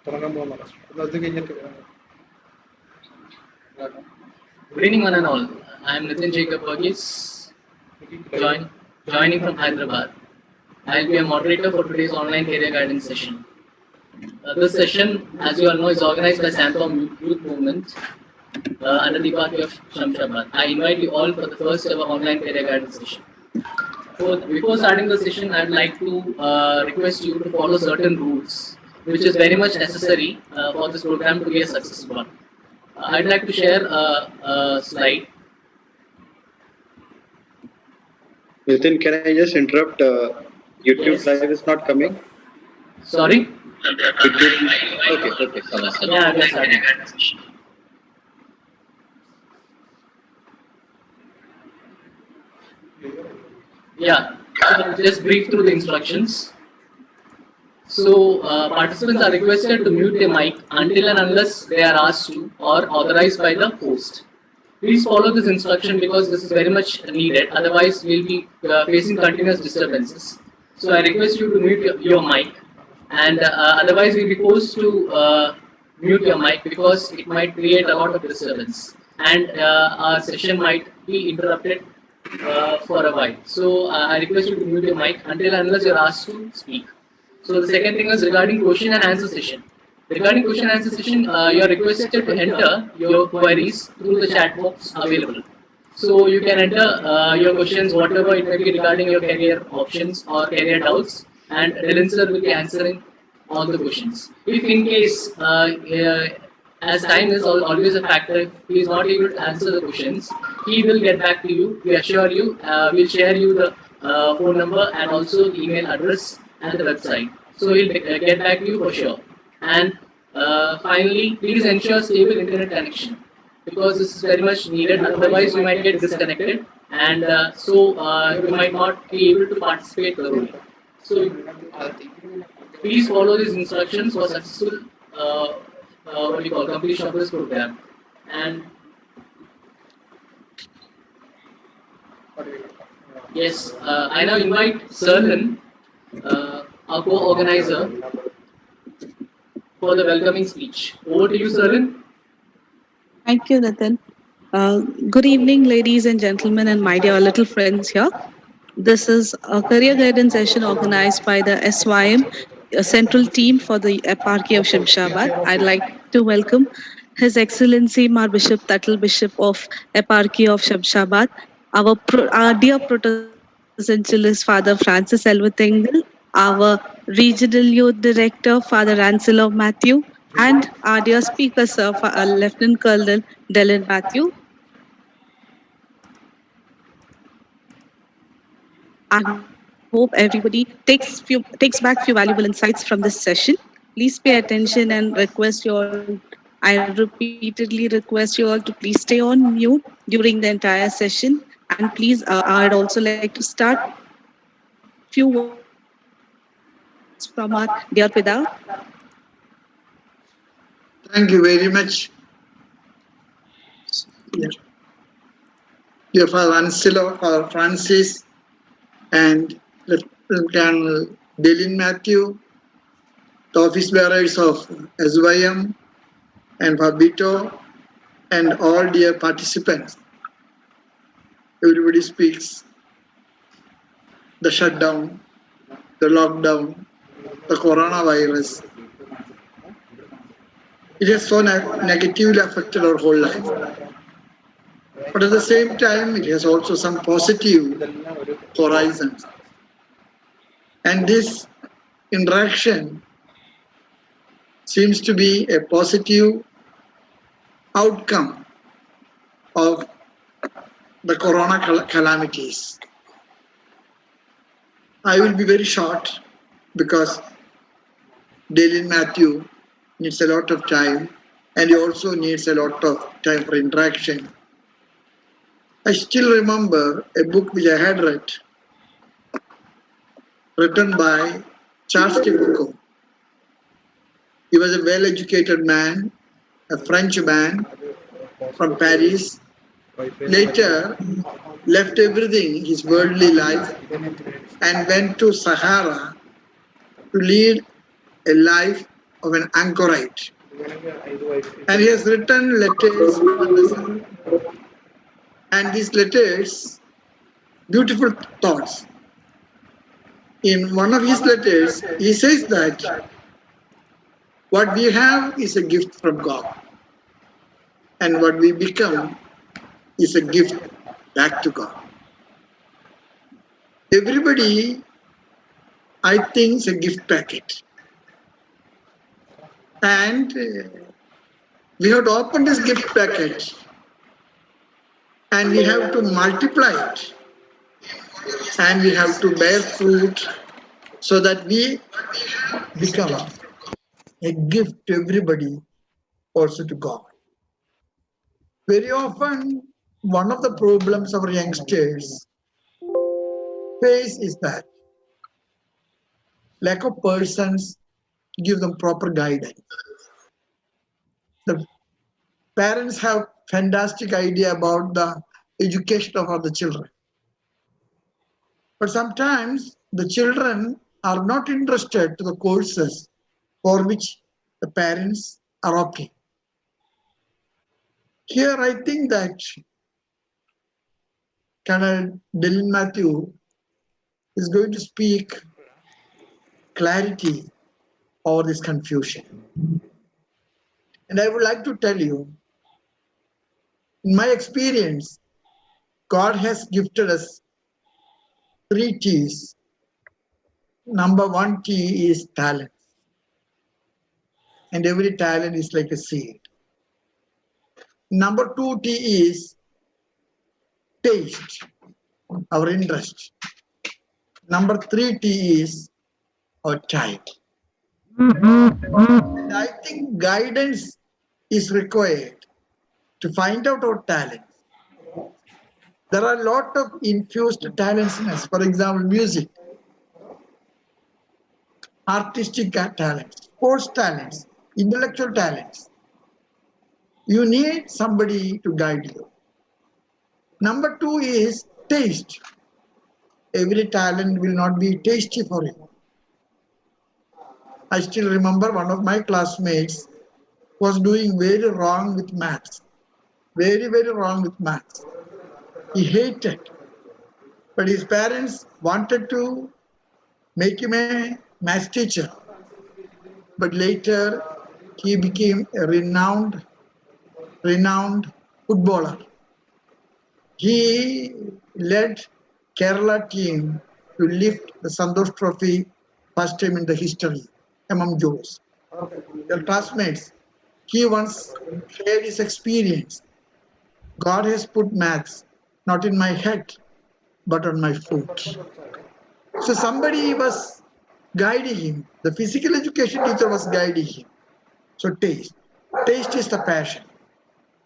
Good evening, one and all. I am Nitin Jacob Burgess, joining from Hyderabad. I'll be a moderator for today's online career guidance session. This session, as you all know, is organized by Santom Youth Movement under the party of Shamshabad. I invite you all for the first ever online career guidance session. Before starting the session, I'd like to request you to follow certain rules, which is very much necessary for this program to be a successful one. I'd like to share a slide. Nitin, can I just interrupt? YouTube Yes. live is not coming. Sorry? YouTube. Okay. Yeah, that's right. Yeah, so just brief through the instructions. So, participants are requested to mute their mic until and unless they are asked to or authorized by the host. Please follow this instruction because this is very much needed. Otherwise, we'll be facing continuous disturbances. So, I request you to mute your mic, and otherwise, we'll be forced to mute your mic because it might create a lot of disturbance, and our session might be interrupted for a while. So, I request you to mute your mic until and unless you're asked to speak. So the second thing is regarding question and answer session. Regarding question and answer session, you are requested to enter your queries through the chat box available. So you can enter your questions, whatever it may be regarding your career options or career doubts, and Dylan sir will be answering all the questions. If in case, as time is always a factor, if he is not able to answer the questions, he will get back to you. We assure you, we'll share you the phone number and also the email address and the website. So he'll get back to you for sure. And finally, please ensure stable internet connection because this is very much needed. Otherwise, you might get disconnected, and you might not be able to participate thoroughly. So please follow these instructions for successful completion of this program. And yes, I now invite Serlin, our co-organizer, for the welcoming speech. Over to you, Serlin. Thank you, Nitin. Good evening, ladies and gentlemen, and my dear little friends here. This is a career guidance session organized by the SYM, a central team for the Eparchy of Shamshabad. I'd like to welcome His Excellency Mar Bishop Tatal, Bishop of Eparchy of Shamshabad, our dear Protosensualist Father Francis Elvatingal, our Regional Youth Director Father Rancelo Matthew, and our dear Speaker Sir Lieutenant Colonel Dylan Matthew. I hope everybody takes back few valuable insights from this session. Please pay attention and request you all. I repeatedly request you all to please stay on mute during the entire session. And please, I'd also like to start few words from our dear Pida. Thank you very much. Dear Father Anselo, Father Francis, and Lieutenant Colonel Dylan Matthew, the office bearers of SYM and Fabito, and all dear participants. Everybody speaks. The shutdown, the lockdown, the coronavirus. It has so negatively affected our whole life. But at the same time, it has also some positive horizons. And this interaction seems to be a positive outcome of the corona calamities. I will be very short because Dylan Matthew needs a lot of time and he also needs a lot of time for interaction. I still remember a book which I had read, written by Charles de Foucault. He was a well-educated man, a French man from Paris. Later, left everything, his worldly life, and went to Sahara to lead a life of an anchorite. And he has written letters from the sun. And these letters, beautiful thoughts. In one of his letters, he says that what we have is a gift from God, and what we become is a gift back to God. Everybody, I think, is a gift packet. And we have to open this gift packet and we have to multiply it and we have to bear fruit so that we become a gift to everybody, also to God. Very often, one of the problems our youngsters face is that lack of persons give them proper guidance. The parents have fantastic idea about the education of the children. But sometimes the children are not interested to the courses for which the parents are opting. Here I think that Colonel Dylan Matthew is going to speak clarity over this confusion. And I would like to tell you, in my experience, God has gifted us 3 T's. Number 1 T is talent. And every talent is like a seed. Number 2 T is taste, our interest. Number 3 T is our time. And I think guidance is required to find out our talent. There are a lot of infused talents in us. For example, music, artistic talents, sports talents, intellectual talents. You need somebody to guide you. Number 2 is taste. Every talent will not be tasty for you. I still remember one of my classmates was doing very wrong with maths. Very, very wrong with maths. He hated. But his parents wanted to make him a maths teacher. But later he became a renowned footballer. He led Kerala team to lift the Santosh Trophy first time in the history among Joes. Their classmates, he once shared his experience. God has put maths not in my head, but on my foot. So somebody was guiding him. The physical education teacher was guiding him. So taste. Taste is the passion.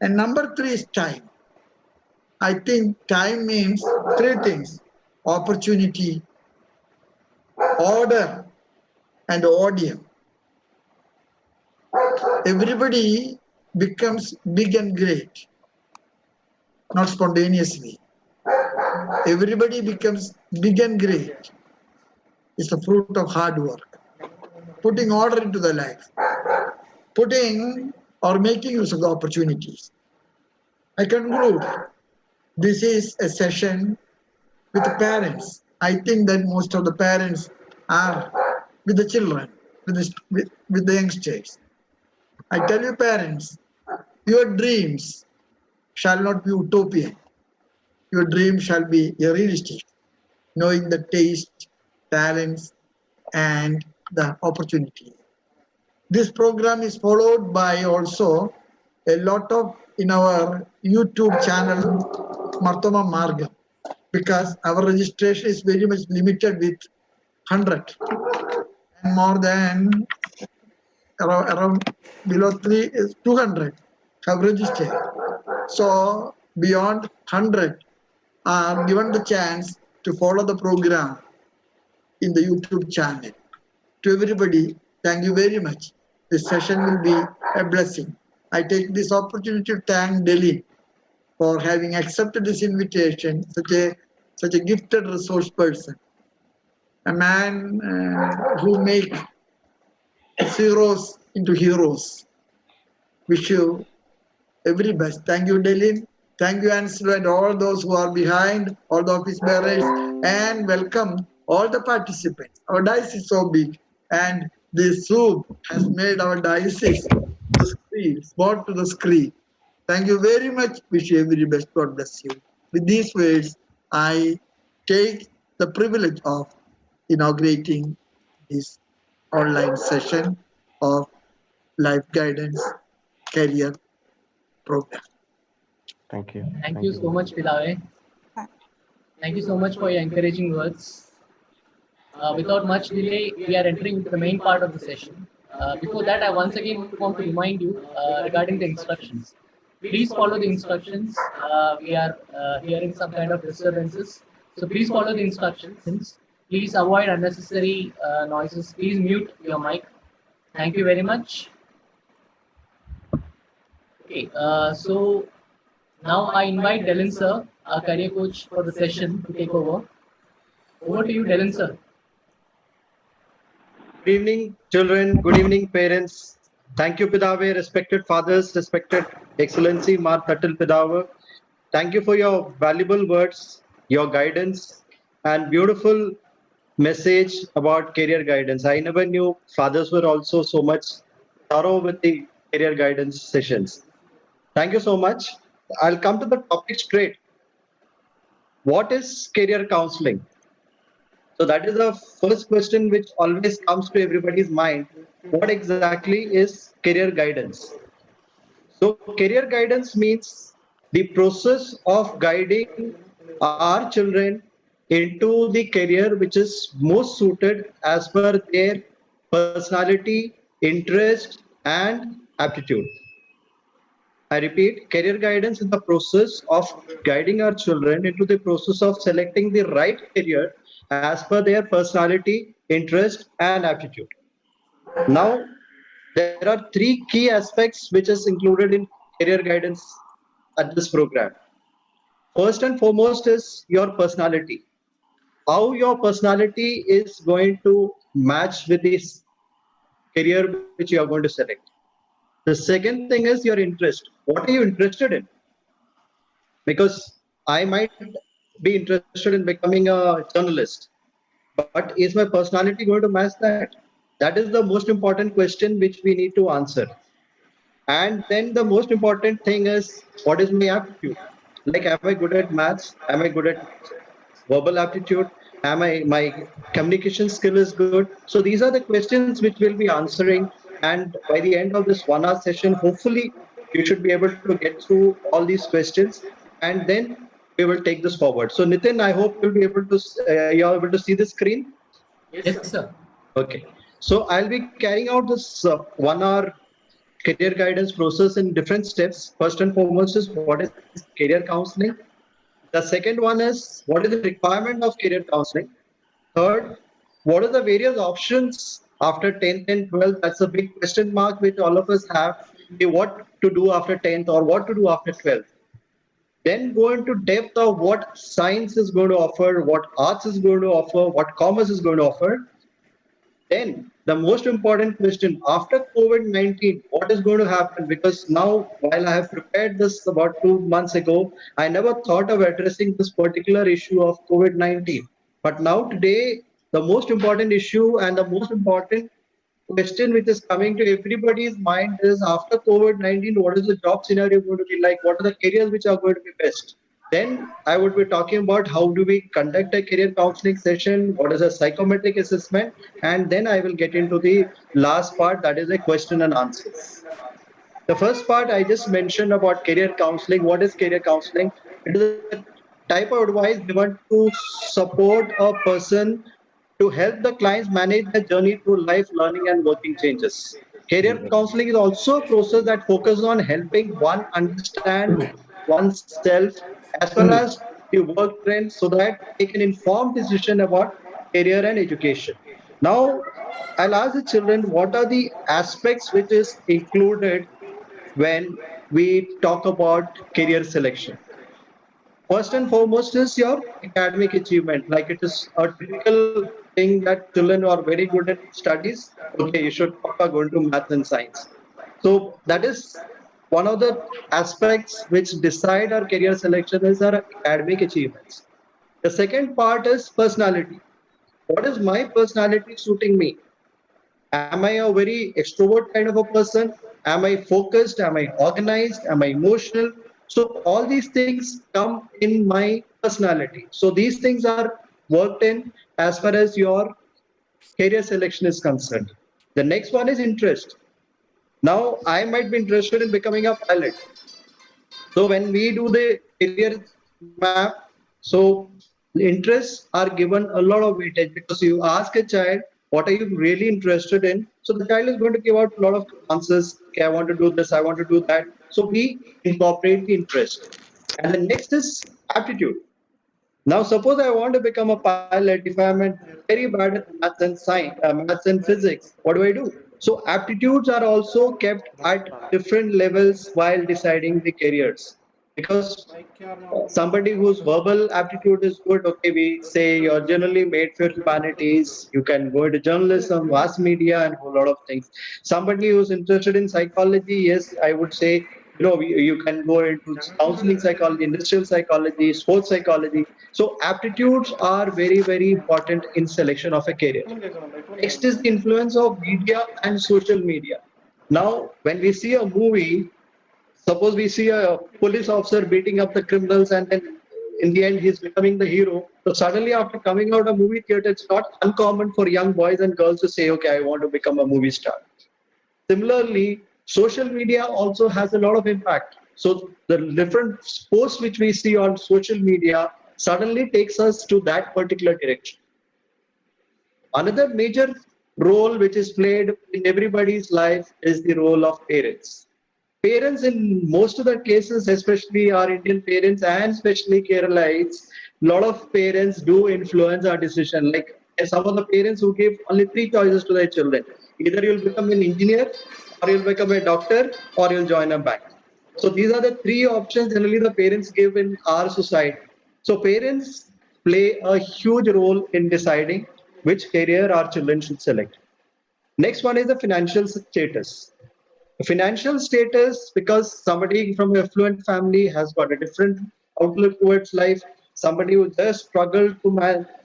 And number 3 is time. I think time means 3 things: opportunity, order, and audience. Everybody becomes big and great, not spontaneously. Everybody becomes big and great. It's the fruit of hard work. Putting order into the life. Putting or making use of the opportunities. I conclude. This is a session with the parents. I think that most of the parents are with the children, with the youngsters. I tell you parents, your dreams shall not be utopian. Your dream shall be realistic, knowing the taste, talents, and the opportunity. This program is followed by also a lot of in our YouTube channel, Martoma Margam, because our registration is very much limited with 100 and more than around below 3 is 200 have registered. So beyond 100 are given the chance to follow the program in the YouTube channel. To everybody, thank you very much. This session will be a blessing. I take this opportunity to thank Delhi for having accepted this invitation, such a gifted resource person, a man who make zeros into heroes. Wish you every best. Thank you, Delin. Thank you, Ansel, and all those who are behind, all the office bearers, and welcome all the participants. Our dice is so big, and this Zoom has made our dice to screen, small to the screen. Thank you very much. Wish you every best. God bless you. With these words, I take the privilege of inaugurating this online session of Life Guidance Career Program. Thank you. Thank you so much, Pidave. Thank you so much for your encouraging words. Without much delay, we are entering into the main part of the session. Before that, I once again want to remind you regarding the instructions. Please follow the instructions. We are hearing some kind of disturbances. So please follow the instructions. Please avoid unnecessary noises. Please mute your mic. Thank you very much. Okay, so now I invite Delin sir, our career coach for the session, to take over. Over to you, Delin sir. Good evening, children. Good evening, parents. Thank you, Pidave, respected fathers, respected Excellency Mar Tatal Pidava. Thank you for your valuable words, your guidance, and beautiful message about career guidance. I never knew fathers were also so much thorough with the career guidance sessions. Thank you so much. I'll come to the topic straight. What is career counseling? So that is the first question which always comes to everybody's mind. What exactly is career guidance? So career guidance means the process of guiding our children into the career which is most suited as per their personality, interest, and aptitude. I repeat, career guidance is the process of guiding our children into the process of selecting the right career as per their personality, interest, and aptitude. Now, there are three key aspects which is included in career guidance at this program. First and foremost is your personality. How your personality is going to match with this career which you are going to select. The second thing is your interest. What are you interested in? Because I might be interested in becoming a journalist, but is my personality going to match that? That is the most important question which we need to answer. And then the most important thing is, what is my aptitude? Like, am I good at maths? Am I good at verbal aptitude? Am I, my communication skill is good? So these are the questions which we'll be answering. And by the end of this 1 hour session, hopefully you should be able to get through all these questions, and then we will take this forward. So Nitin, I hope you'll be able to you're able to see the screen. Yes, sir. Okay. So I'll be carrying out this 1 hour career guidance process in different steps. First and foremost is what is career counseling. The second one is what is the requirement of career counseling. Third, what are the various options after 10th and 12th? That's a big question mark which all of us have. What to do after 10th or what to do after 12th. Then go into depth of what science is going to offer, what arts is going to offer, what commerce is going to offer. Then the most important question after COVID-19, what is going to happen? Because now, while I have prepared this about 2 months ago, I never thought of addressing this particular issue of COVID-19. But now today, the most important issue and the most important question which is coming to everybody's mind is after COVID-19, what is the job scenario going to be like? What are the careers which are going to be best? Then I would be talking about how do we conduct a career counseling session, what is a psychometric assessment, and then I will get into the last part, that is a question and answers. The first part I just mentioned about career counseling. What is career counseling? It is a type of advice given to support a person to help the clients manage their journey through life, learning, and working changes. Career counseling is also a process that focuses on helping one understand oneself as well as the work trends so that they can inform decision about career and education. Now, I'll ask the children what are the aspects which is included when we talk about career selection. First and foremost is your academic achievement. Like it is a typical thing think that children are very good at studies. Okay, you should go into math and science. So that is one of the aspects which decide our career selection is our academic achievements. The second part is personality. What is my personality suiting me? Am I a very extrovert kind of a person? Am I focused? Am I organized? Am I emotional? So all these things come in my personality. So these things are worked in as far as your career selection is concerned. The next one is interest. Now I might be interested in becoming a pilot. So when we do the career map, so the interests are given a lot of weightage because you ask a child, what are you really interested in? So the child is going to give out a lot of answers. Okay, I want to do this, I want to do that. So we incorporate the interest. And the next is aptitude. Now, suppose I want to become a pilot. If I'm very bad at maths and science, maths and physics, what do I do? So aptitudes are also kept at different levels while deciding the careers. Because somebody whose verbal aptitude is good, okay, we say you're generally made for humanities, you can go into journalism, mass media, and a whole lot of things. Somebody who's interested in psychology, yes, I would say, you can go into counseling psychology, industrial psychology, sports psychology. So aptitudes are very, very important in selection of a career. Next is the influence of media and social media. Now, when we see a movie, suppose we see a police officer beating up the criminals and then in the end he's becoming the hero. So suddenly after coming out of movie theater, it's not uncommon for young boys and girls to say, okay, I want to become a movie star. Similarly, social media also has a lot of impact. So the different posts which we see on social media suddenly takes us to that particular direction. Another major role which is played in everybody's life is the role of parents. Parents in most of the cases, especially our Indian parents and especially Keralites, a lot of parents do influence our decision. Like some of the parents who give only three choices to their children. Either you'll become an engineer, or you'll become a doctor, or you'll join a bank. So these are the three options generally the parents give in our society. So parents play a huge role in deciding which career our children should select. Next one is the financial status. Financial status, because somebody from an affluent family has got a different outlook towards life. Somebody who just struggled to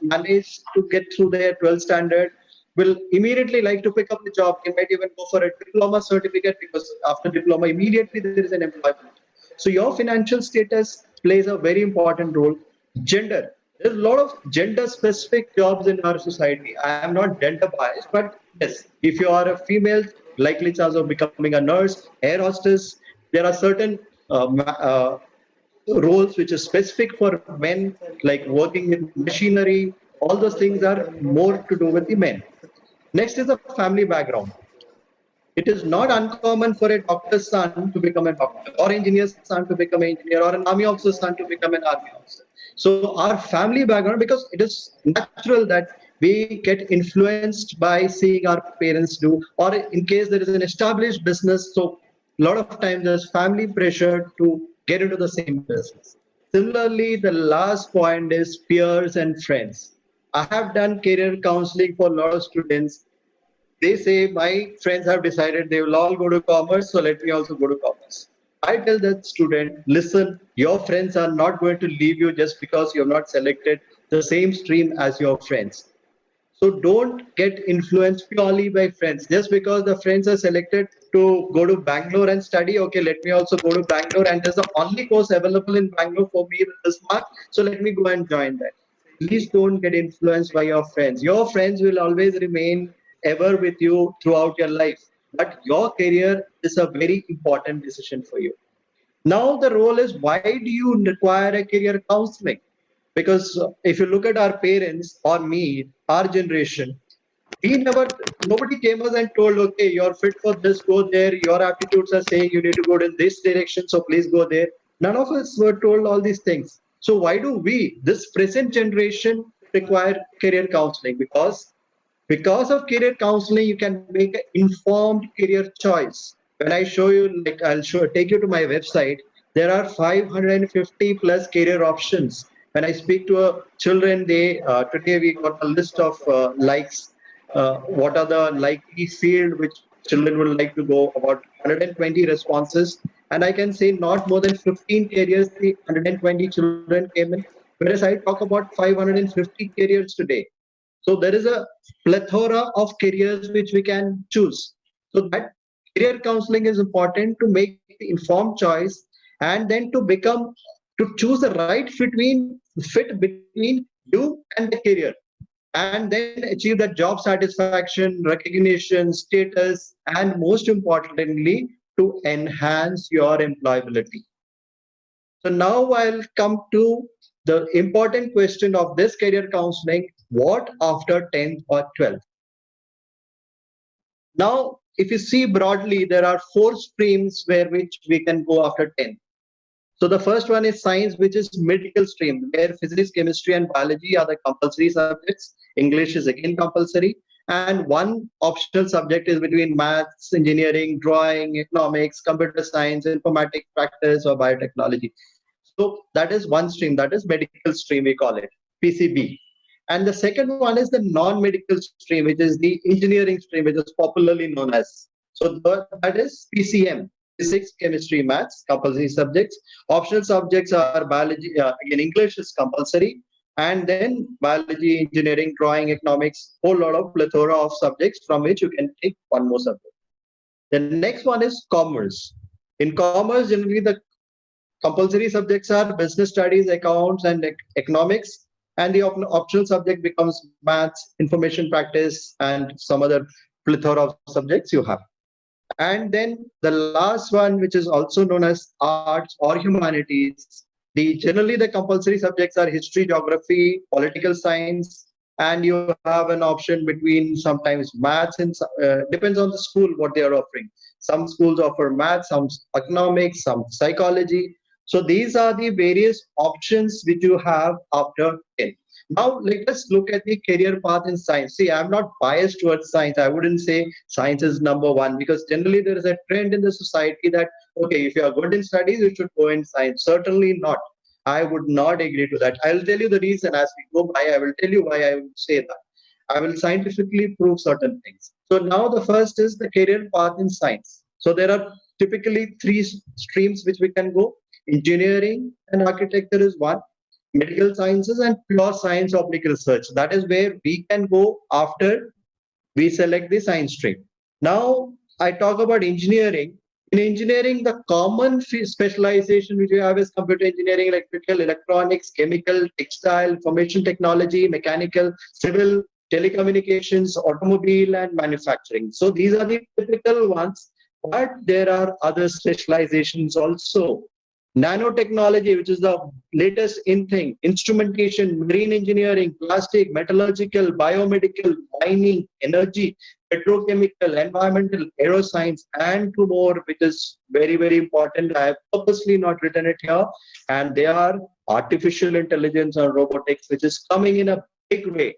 manage to get through their 12th standard will immediately like to pick up the job. They might even go for a diploma certificate because after diploma, immediately there is an employment. So your financial status plays a very important role. Gender. There's a lot of gender specific jobs in our society. I am not gender biased, but yes, if you are a female, likely chance of becoming a nurse, air hostess, there are certain roles which are specific for men, like working with machinery. All those things are more to do with the men. Next is the family background. It is not uncommon for a doctor's son to become a doctor, or engineer's son to become an engineer, or an army officer's son to become an army officer. So our family background, because it is natural that we get influenced by seeing our parents do, or in case there is an established business, so a lot of times there's family pressure to get into the same business. Similarly, the last point is peers and friends. I have done career counseling for a lot of students. They say my friends have decided they will all go to commerce, so let me also go to commerce. I tell that student, listen, your friends are not going to leave you just because you have not selected the same stream as your friends. So don't get influenced purely by friends. Just because the friends are selected to go to Bangalore and study, okay, let me also go to Bangalore, and there's the only course available in Bangalore for me with this mark, so let me go and join that. Please don't get influenced by your friends. Your friends will always remain ever with you throughout your life, but your career is a very important decision for you. Now the role is, why do you require a career counseling? Because if you look at our parents or me, our generation, we never, nobody came us and told, okay, you're fit for this, go there. Your aptitudes are saying you need to go in this direction, so please go there. None of us were told all these things. So why do we, this present generation, require career counseling? Because of career counseling, you can make an informed career choice. When I show you, take you to my website, there are 550 plus career options. When I speak to children, they today we got a list of likes. What are the likely field which children would like to go? About 120 responses, and I can say not more than 15 careers. The 120 children came in, whereas I talk about 550 careers today. So there is a plethora of careers which we can choose. So that career counseling is important to make the informed choice, and then to choose the right fit between you and the career, and then achieve that job satisfaction, recognition, status, and most importantly, to enhance your employability. So now I'll come to the important question of this career counseling: what after 10th or 12th? Now, if you see broadly, there are four streams where which we can go after 10th. So the first one is science, which is medical stream, where physics, chemistry, and biology are the compulsory subjects. English is again compulsory. And one optional subject is between maths, engineering, drawing, economics, computer science, informatics, practice, or biotechnology. So that is one stream, that is medical stream, we call it PCB. And the second one is the non-medical stream, which is the engineering stream, which is popularly known as. So that is PCM, physics, chemistry, maths, compulsory subjects. Optional subjects are biology, again, English is compulsory. And then biology, engineering, drawing, economics, whole lot of plethora of subjects from which you can take one more subject. The next one is commerce. In commerce, generally the compulsory subjects are business studies, accounts, and economics, and the optional subject becomes maths, information practice, and some other plethora of subjects you have. And then the last one, which is also known as arts or humanities, generally the compulsory subjects are history, geography, political science, and you have an option between sometimes maths and depends on the school what they are offering. Some schools offer maths, some economics, some psychology. So these are the various options which you have after 10. Now let us look at the career path in science. See, I'm not biased towards science. I wouldn't say science is number one, because generally there is a trend in the society that, okay, if you are good in studies, you should go in science. Certainly not. I would not agree to that. I'll tell you the reason as we go by. I will tell you why I would say that. I will scientifically prove certain things. So now the first is the career path in science. So there are typically three streams which we can go. Engineering and architecture is one. Medical sciences and pure science oblique research. That is where we can go after we select the science stream. Now I talk about engineering. In engineering, the common specialization which we have is computer engineering, electrical, electronics, chemical, textile, information technology, mechanical, civil, telecommunications, automobile, and manufacturing. So these are the typical ones, but there are other specializations also. Nanotechnology, which is the latest in thing, instrumentation, marine engineering, plastic, metallurgical, biomedical, mining, energy, petrochemical, environmental, aeroscience, and two more, which is very, very important. I have purposely not written it here, and they are artificial intelligence and robotics, which is coming in a big way.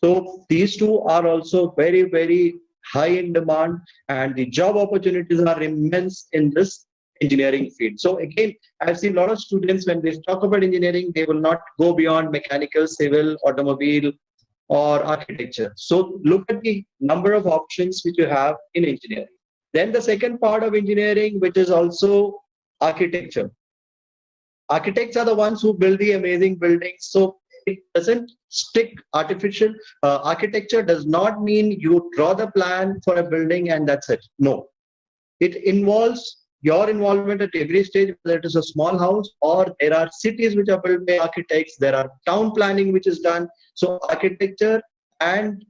So these two are also very, very high in demand, and the job opportunities are immense in this engineering field. So again, I've seen a lot of students when they talk about engineering, they will not go beyond mechanical, civil, automobile, or architecture. So look at the number of options which you have in engineering. Then the second part of engineering, which is also architecture. Architects are the ones who build the amazing buildings. So it doesn't stick artificial. Architecture does not mean you draw the plan for a building and that's it. No. It involves your involvement at every stage, whether it is a small house or there are cities which are built by architects, there are town planning which is done. So architecture and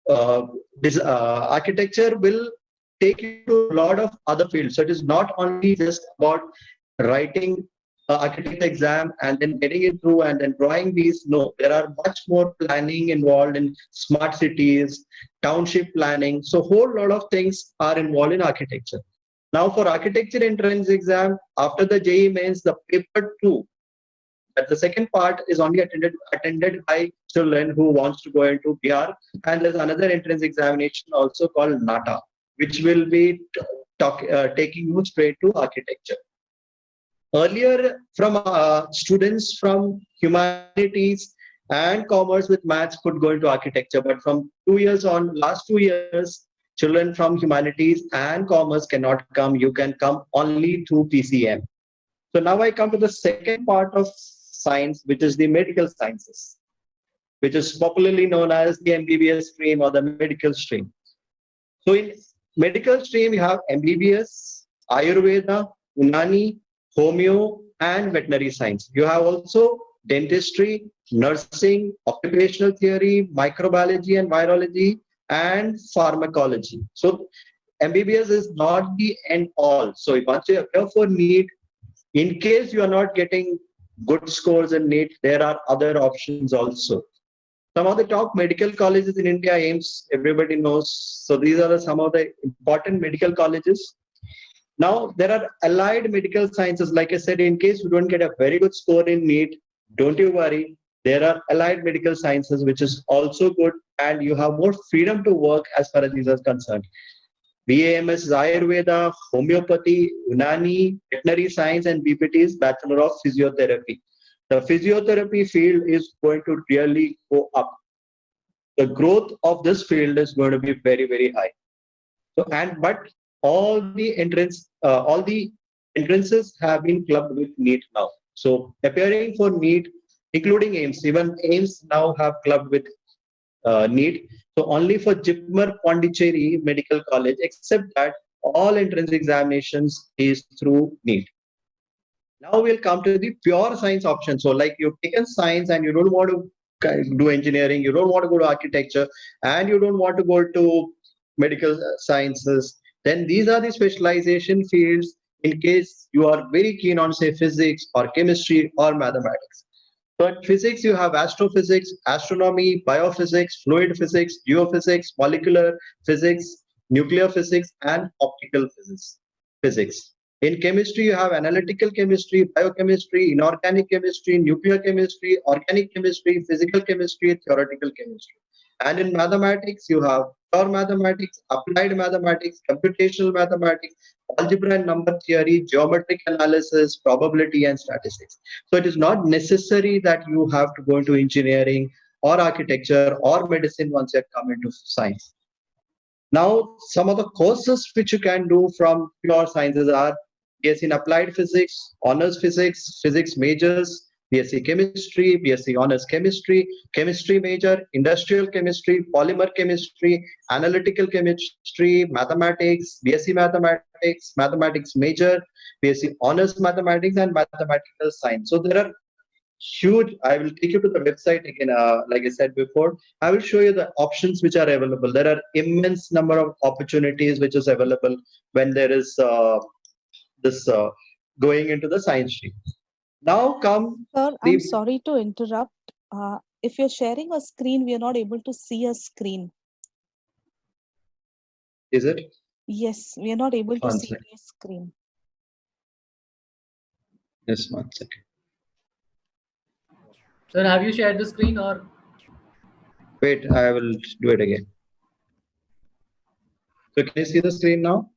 architecture will take you to a lot of other fields. So it is not only just about writing architect exam and then getting it through and then drawing these. No, there are much more planning involved in smart cities, township planning. So whole lot of things are involved in architecture. Now for architecture entrance exam, after the JEE mains, the paper 2, but the second part is only attended by children who wants to go into PR, and there's another entrance examination also called NATA, which will be taking you straight to architecture. Earlier, from students from humanities and commerce with maths could go into architecture, but from 2 years on, last 2 years, children from humanities and commerce cannot come. You can come only through PCM. So now I come to the second part of science, which is the medical sciences, which is popularly known as the MBBS stream or the medical stream. So in medical stream, you have MBBS, Ayurveda, Unani, Homeo, and veterinary science. You have also dentistry, nursing, occupational theory, microbiology and virology, and pharmacology. So MBBS is not the end all. So if once you appear for NEET, in case you are not getting good scores in NEET, there are other options also. Some of the top medical colleges in India, AIIMS, everybody knows. So these are some of the important medical colleges. Now, there are allied medical sciences. Like I said, in case you don't get a very good score in NEET, don't you worry. There are allied medical sciences, which is also good, and you have more freedom to work as far as these are concerned. BAMS is Ayurveda, Homeopathy, Unani, Veterinary Science, and BPT is Bachelor of Physiotherapy. The physiotherapy field is going to really go up. The growth of this field is going to be very, very high. So, but all the entrances have been clubbed with NEET now. So appearing for NEET, including AIIMS, even AIIMS now have clubbed with NEET. So only for JIPMER Pondicherry Medical College, except that all entrance examinations is through NEET. Now we'll come to the pure science option. So like you've taken science and you don't want to do engineering, you don't want to go to architecture, and you don't want to go to medical sciences, then these are the specialization fields in case you are very keen on, say, physics or chemistry or mathematics. But physics, you have astrophysics, astronomy, biophysics, fluid physics, geophysics, molecular physics, nuclear physics, and optical physics. In chemistry, you have analytical chemistry, biochemistry, inorganic chemistry, nuclear chemistry, organic chemistry, physical chemistry, theoretical chemistry. And in mathematics, you have pure mathematics, applied mathematics, computational mathematics, algebra and number theory, geometric analysis, probability, and statistics. So it is not necessary that you have to go into engineering or architecture or medicine once you come into science. Now, some of the courses which you can do from pure sciences are BSc in Applied Physics, Honors Physics, Physics Majors, BSc Chemistry, BSc Honors Chemistry, Chemistry Major, Industrial Chemistry, Polymer Chemistry, Analytical Chemistry, Mathematics, BSc Mathematics, Mathematics Major, BSc Honors Mathematics, and Mathematical Science. So there are huge. I will take you to the website again. Like I said before, I will show you the options which are available. There are immense number of opportunities which is available when there is this going into the science stream. Now come Sir, the, I'm sorry to interrupt. If you're sharing a screen, we are not able to see a screen. is it? Yes, we are not able to One see second. the screen. Just 1 second. Sir, have you shared the screen or? Wait, I will do it again. So can you see the screen now?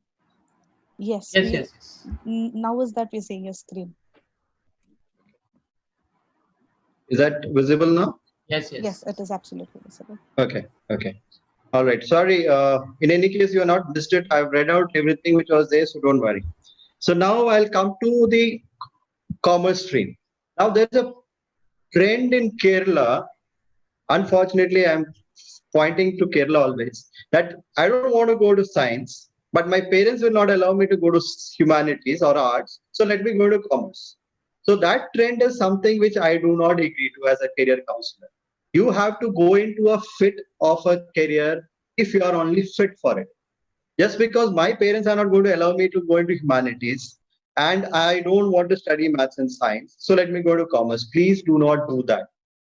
Yes, Yes, yes. now is that we're seeing your screen. Is that visible now? Yes, Yes, it is absolutely visible. Okay. All right. Sorry. In any case, you are not missed it. I've read out everything which was there, so don't worry. So now I'll come to the commerce stream. Now there's a trend in Kerala. Unfortunately, I'm pointing to Kerala always that I don't want to go to science, but my parents will not allow me to go to humanities or arts. So let me go to commerce. So that trend is something which I do not agree to as a career counselor. You have to go into a fit of a career if you are only fit for it. Just because my parents are not going to allow me to go into humanities and I don't want to study maths and science, so let me go to commerce. Please do not do that.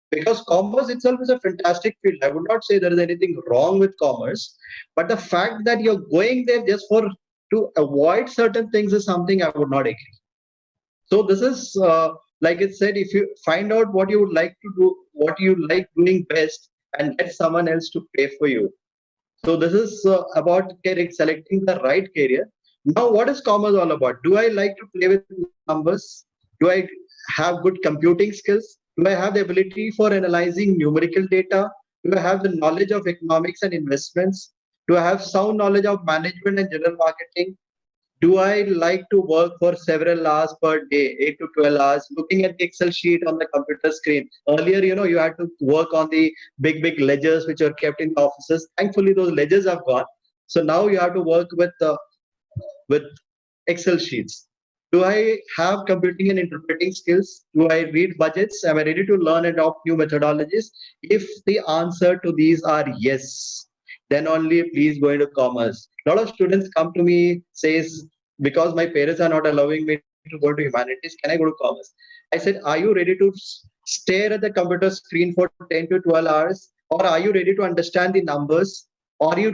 Because commerce itself is a fantastic field. I would not say there is anything wrong with commerce, but the fact that you're going there just for to avoid certain things is something I would not agree. So this is like it said, if you find out what you would like to do, what you like doing best, and get someone else to pay for you. So this is about selecting the right career. Now, what is commerce all about? Do I like to play with numbers? Do I have good computing skills? Do I have the ability for analyzing numerical data? Do I have the knowledge of economics and investments? Do I have sound knowledge of management and general marketing? Do I like to work for several hours per day, 8 to 12 hours, looking at the Excel sheet on the computer screen? Earlier, you had to work on the big ledgers which are kept in the offices. Thankfully, those ledgers have gone. So now you have to work with Excel sheets. Do I have computing and interpreting skills? Do I read budgets? Am I ready to learn and adopt new methodologies? If the answer to these are yes, then only please go into commerce. A lot of students come to me, says, because my parents are not allowing me to go to humanities, can I go to commerce? I said, are you ready to stare at the computer screen for 10 to 12 hours? Or are you ready to understand the numbers? Are you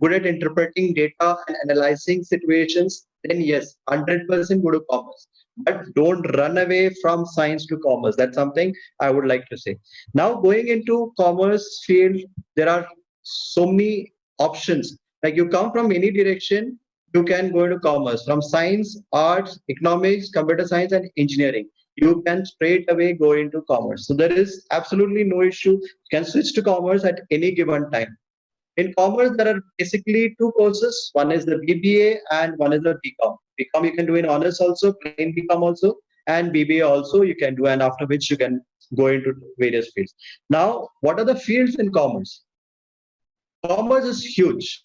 good at interpreting data and analyzing situations? Then yes, 100% go to commerce. But don't run away from science to commerce. That's something I would like to say. Now, going into commerce field, there are so many options. Like you come from any direction, you can go into commerce. From science, arts, economics, computer science, and engineering, you can straight away go into commerce. So there is absolutely no issue. You can switch to commerce at any given time. In commerce, there are basically two courses. One is the BBA and one is the BCom. BCom you can do in honors also, plain BCom also, and BBA also you can do, and after which you can go into various fields. Now, what are the fields in commerce? Commerce is huge.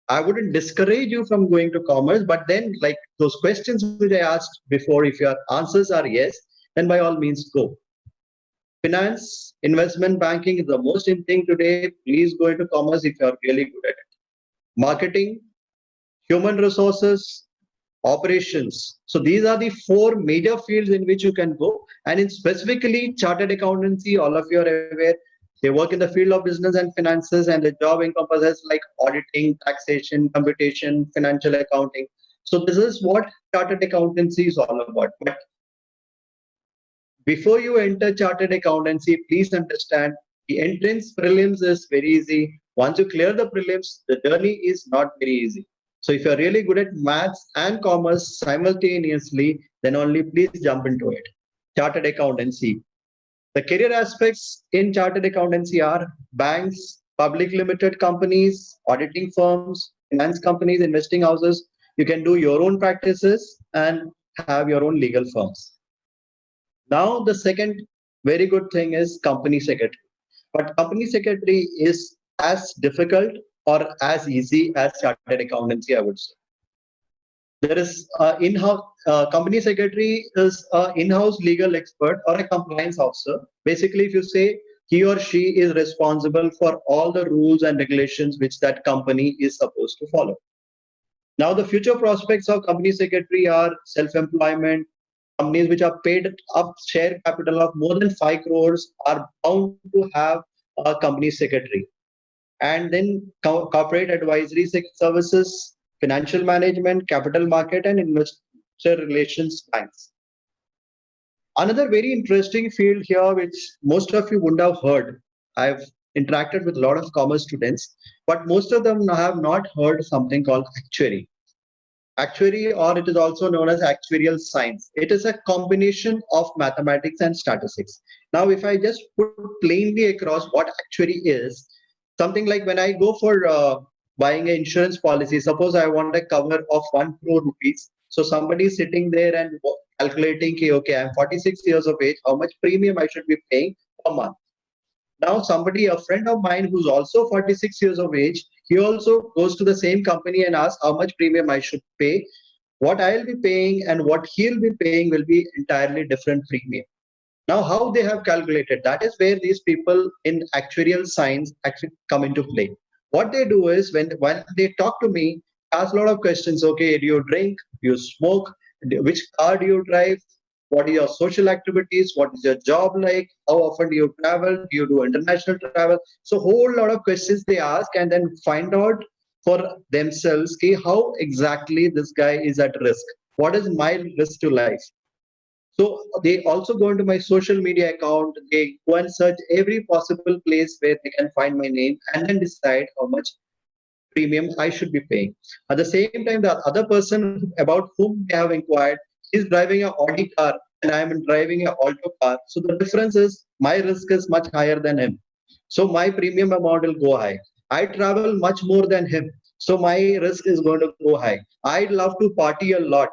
I wouldn't discourage you from going to commerce, but then like those questions which I asked before, if your answers are yes, then by all means go. Finance, investment banking is the most in thing today. Please go into commerce if you are really good at it. Marketing, human resources, operations. So these are the four major fields in which you can go. And in specifically chartered accountancy, all of you are aware, they work in the field of business and finances, and the job encompasses like auditing, taxation, computation, financial accounting. So this is what chartered accountancy is all about. But before you enter chartered accountancy, please understand the entrance prelims is very easy. Once you clear the prelims, the journey is not very easy. So if you're really good at maths and commerce simultaneously, then only please jump into it. Chartered accountancy. The career aspects in chartered accountancy are banks, public limited companies, auditing firms, finance companies, investing houses. You can do your own practices and have your own legal firms. Now, the second very good thing is company secretary. But company secretary is as difficult or as easy as chartered accountancy, I would say. There is in-house company secretary is an in-house legal expert or a compliance officer. Basically, if you say he or she is responsible for all the rules and regulations which that company is supposed to follow. Now, the future prospects of company secretary are self-employment. Companies which are paid up share capital of more than 5 crores are bound to have a company secretary. And then corporate advisory services, financial management, capital market, and investor relations banks. Another very interesting field here, which most of you wouldn't have heard. I've interacted with a lot of commerce students, but most of them have not heard something called actuary. Actuary, or it is also known as actuarial science. It is a combination of mathematics and statistics. Now, if I just put plainly across what actuary is, something like when I go for buying an insurance policy, suppose I want a cover of 1 crore rupees. So somebody is sitting there and calculating, okay, I'm 46 years of age, how much premium I should be paying per month. Now somebody, a friend of mine who's also 46 years of age, he also goes to the same company and asks how much premium I should pay. What I'll be paying and what he'll be paying will be entirely different premium. Now, how they have calculated, that is where these people in actuarial science actually come into play. What they do is when they talk to me, ask a lot of questions. Okay, do you drink? Do you smoke? Which car do you drive? What are your social activities? What is your job like? How often do you travel? Do you do international travel? So whole lot of questions they ask and then find out for themselves how exactly this guy is at risk. What is my risk to life? So they also go into my social media account. They go and search every possible place where they can find my name and then decide how much premium I should be paying. At the same time, the other person about whom they have inquired is driving an Audi car and I'm driving a Alto car. So the difference is my risk is much higher than him. So my premium amount will go high. I travel much more than him. So my risk is going to go high. I'd love to party a lot.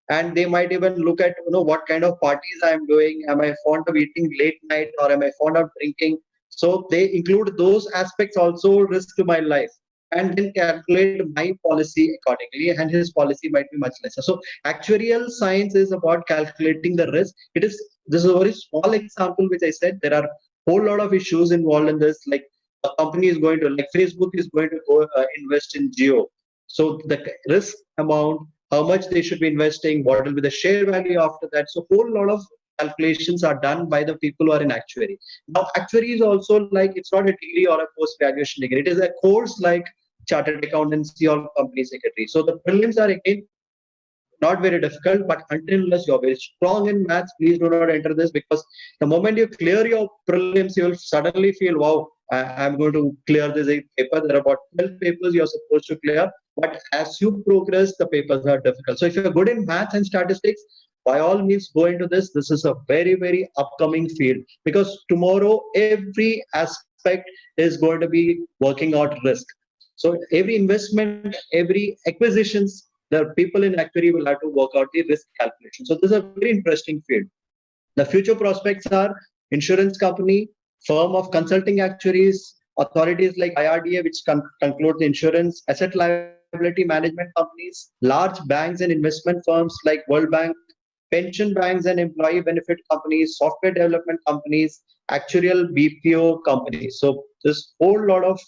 And they might even look at what kind of parties I'm doing. Am I fond of eating late night or am I fond of drinking? So they include those aspects also risk to my life and then calculate my policy accordingly, and his policy might be much lesser. So actuarial science is about calculating the risk. This is a very small example which I said. There are whole lot of issues involved in this, like a company is going to, like Facebook is going to go invest in Geo. So the risk amount, how much they should be investing, what will be the share value after that. So whole lot of calculations are done by the people who are in actuary. Now actuary is also like, it's not a degree or a post graduation degree. It is a course like chartered accountancy or company secretary. So the prelims are again not very difficult, but unless you're very strong in maths, please do not enter this, because the moment you clear your prelims, you'll suddenly feel, wow, I'm going to clear this paper. There are about 12 papers you're supposed to clear, but as you progress, the papers are difficult. So if you're good in maths and statistics, by all means go into this. This is a very, very upcoming field, because tomorrow every aspect is going to be working out risk. So every investment, every acquisitions, the people in actuary will have to work out the risk calculation. So this is a very interesting field. The future prospects are insurance company, firm of consulting actuaries, authorities like IRDA, which conclude the insurance, asset liability management companies, large banks and investment firms like World Bank, pension banks and employee benefit companies, software development companies, actuarial BPO companies. So there's whole lot of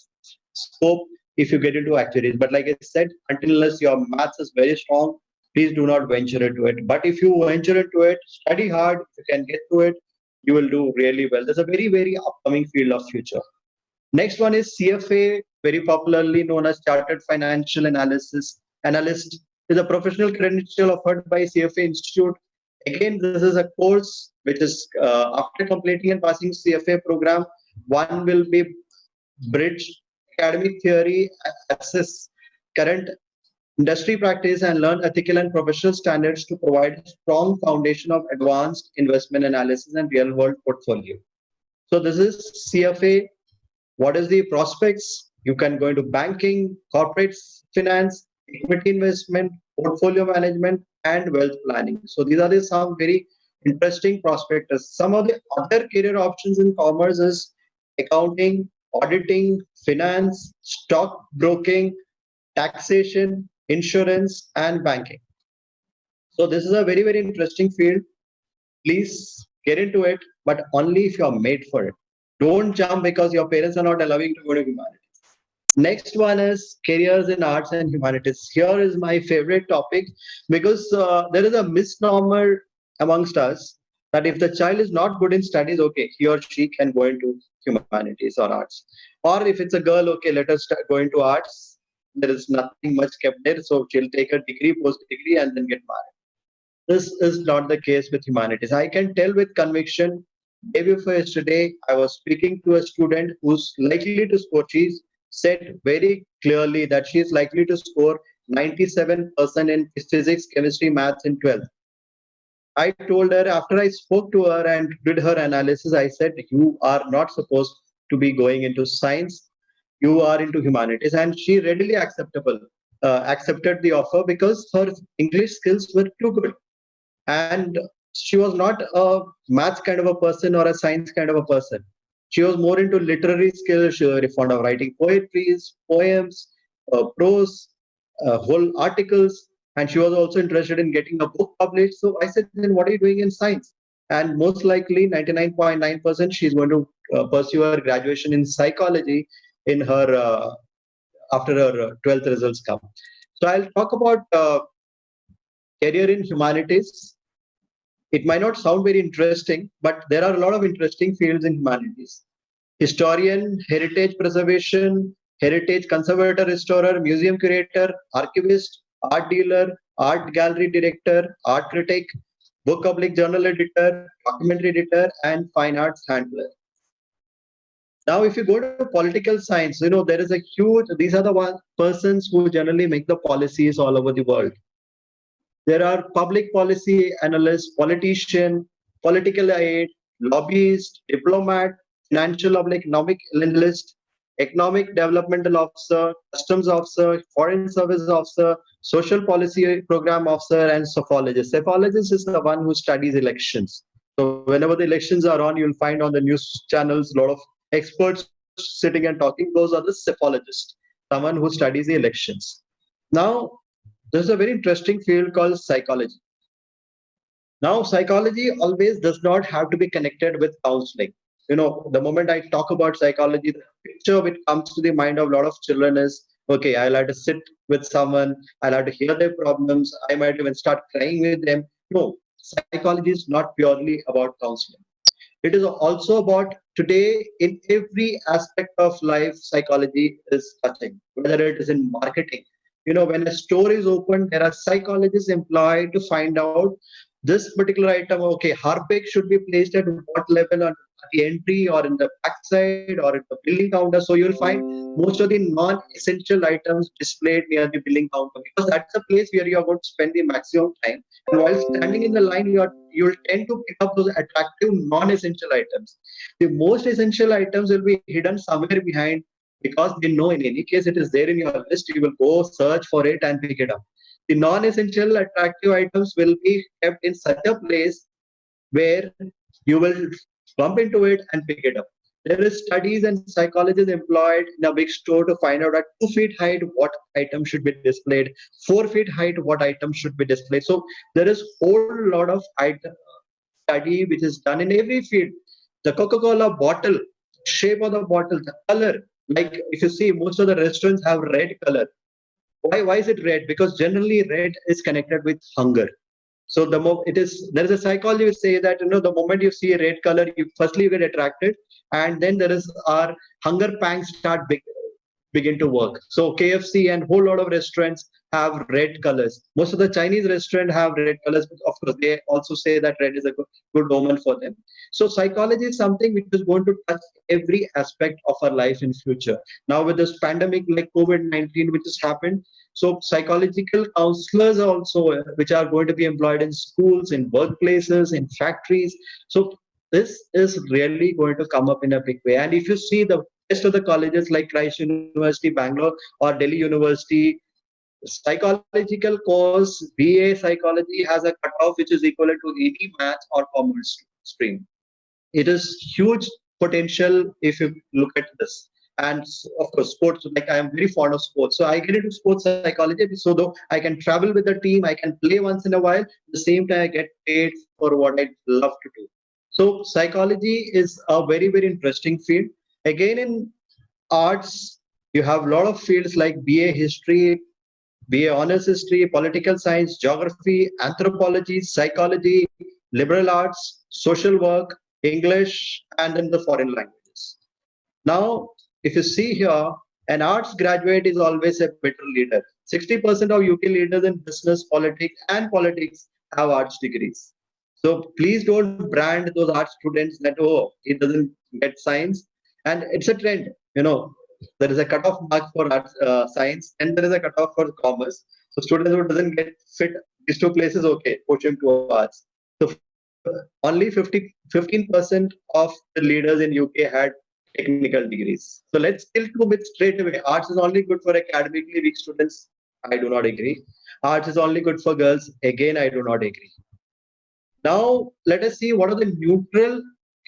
scope if you get into actuaries. But like I said, unless your maths is very strong, please do not venture into it. But if you venture into it, study hard, if you can get to it, you will do really well. There's a very, very upcoming field of future. Next one is CFA, very popularly known as Chartered Financial Analyst. Is a professional credential offered by CFA Institute. Again, this is a course which is after completing and passing CFA program, one will be bridge academic theory, assess current industry practice, and learn ethical and professional standards to provide a strong foundation of advanced investment analysis and real world portfolio. So this is CFA. What is the prospects? You can go into banking, corporate finance, equity investment, portfolio management, and wealth planning. So these are some very interesting prospects. Some of the other career options in commerce is accounting, auditing, finance, stock broking, taxation, insurance, and banking. So this is a very, very interesting field. Please get into it, but only if you're made for it. Don't jump because your parents are not allowing to go to humanities. Next one is careers in arts and humanities. Here is my favorite topic, because there is a misnomer amongst us that if the child is not good in studies, okay, he or she can go into humanities or arts. Or if it's a girl, okay, let us go into arts. There is nothing much kept there, so she'll take a degree, post degree, and then get married. This is not the case with humanities. I can tell with conviction. Day before yesterday, I was speaking to a student who's likely to score. She said very clearly that she is likely to score 97% in physics, chemistry, maths in 12th. I told her, after I spoke to her and did her analysis, I said, you are not supposed to be going into science. You are into humanities. And she readily accepted the offer because her English skills were too good. And she was not a maths kind of a person or a science kind of a person. She was more into literary skills. She was very fond of writing poetries, poems, prose, whole articles. And she was also interested in getting a book published. So I said, then what are you doing in science? And most likely 99.9% she's going to pursue her graduation in psychology in her after her 12th results come. So I'll talk about career in humanities. It might not sound very interesting, but there are a lot of interesting fields in humanities. Historian, heritage preservation, heritage conservator, restorer, museum curator, archivist, art dealer, art gallery director, art critic, book public journal editor, documentary editor, and fine arts handler. Now, if you go to political science, there is a huge, these are the persons who generally make the policies all over the world. There are public policy analysts, politician, political aid, lobbyist, diplomat, financial or economic analyst, economic developmental officer, customs officer, foreign service officer, social policy program officer, and psephologist. Psephologist is the one who studies elections. So whenever the elections are on, you'll find on the news channels a lot of experts sitting and talking. Those are the psephologists, someone who studies the elections. Now, there's a very interesting field called psychology. Now, psychology always does not have to be connected with counseling. The moment I talk about psychology, the picture which comes to the mind of a lot of children is, okay, I'll have to sit with someone, I'll have to hear their problems, I might even start crying with them. No, psychology is not purely about counseling. It is also about today in every aspect of life, psychology is touching, whether it is in marketing. When a store is opened, there are psychologists employed to find out this particular item, okay, Harpic should be placed at what level on the entry or in the backside or at the billing counter. So you'll find most of the non-essential items displayed near the billing counter because that's the place where you are going to spend the maximum time. And while standing in the line, you'll tend to pick up those attractive non-essential items. The most essential items will be hidden somewhere behind because they know in any case it is there in your list. You will go search for it and pick it up. The non-essential attractive items will be kept in such a place where you will bump into it and pick it up. There is studies and psychologists employed in a big store to find out at 2 feet height what item should be displayed, 4 feet height what item should be displayed. So there is whole lot of study which is done in every field. The Coca-Cola bottle, shape of the bottle, the color. Like if you see, most of the restaurants have red color. Why is it red? Because generally red is connected with hunger. So there is a psychology which say that the moment you see a red color, you get attracted, and then there is our hunger pangs begin to work. So KFC and whole lot of restaurants have red colors. Most of the Chinese restaurants have red colors, but of course they also say that red is a good omen for them. So psychology is something which is going to touch every aspect of our life in future. Now with this pandemic like COVID-19 which has happened, so psychological counselors also, which are going to be employed in schools, in workplaces, in factories. So this is really going to come up in a big way. And if you see the rest of the colleges like Christ University, Bangalore, or Delhi University, psychological course, BA psychology has a cutoff which is equal to any math or commerce stream. It is huge potential if you look at this. And of course, sports, like I am very fond of sports. So I get into sports psychology. So though I can travel with the team, I can play once in a while. At the same time, I get paid for what I love to do. So psychology is a very, very interesting field. Again, in arts, you have a lot of fields like BA history, BA honors history, political science, geography, anthropology, psychology, liberal arts, social work, English, and then the foreign languages. Now, if you see here, an arts graduate is always a better leader. 60% of UK leaders in business, politics have arts degrees. So please don't brand those art students that, oh, it doesn't get science. And it's a trend, there is a cutoff mark for arts, science, and there is a cutoff for commerce. So students who doesn't get fit these two places, okay, push him to arts. So only 15% of the leaders in UK had technical degrees. So let's kill two myths straight away. Arts is only good for academically weak students. I do not agree. Arts is only good for girls. Again, I do not agree. Now, let us see what are the neutral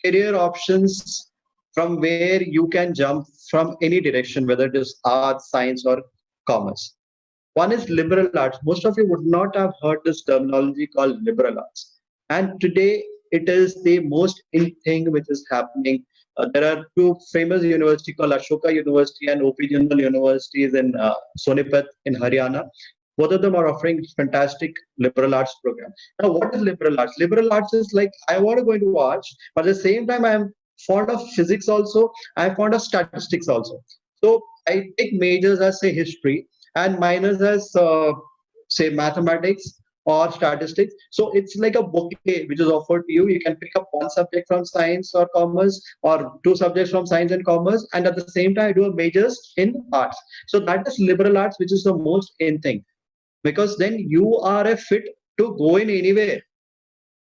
career options from where you can jump from any direction, whether it is arts, science, or commerce. One is liberal arts. Most of you would not have heard this terminology called liberal arts. And today, it is the most in thing which is happening. There are two famous universities called Ashoka University and OP Jindal Universities in Sonipat in Haryana. Both of them are offering fantastic liberal arts program. Now, what is liberal arts? Liberal arts is like, I want to go into arts, but at the same time, I am fond of physics also. I am fond of statistics also. So I take majors as, say, history and minors as, say, mathematics or statistics. So it's like a bouquet which is offered to you. You can pick up one subject from science or commerce or two subjects from science and commerce. And at the same time, I do a majors in arts. So that is liberal arts, which is the most in thing. Because then you are a fit to go in anywhere.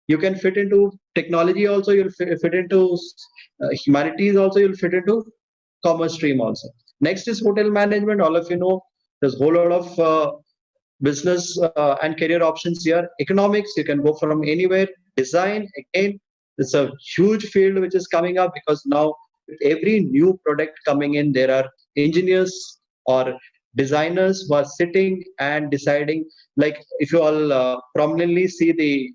You can fit into technology also, you'll fit into humanities also, you'll fit into commerce stream also. Next is hotel management. All of you know there's a whole lot of business and career options here. Economics, you can go from anywhere. Design, again, it's a huge field which is coming up, because now with every new product coming in, there are engineers or designers who are sitting and deciding. Like if you all prominently see the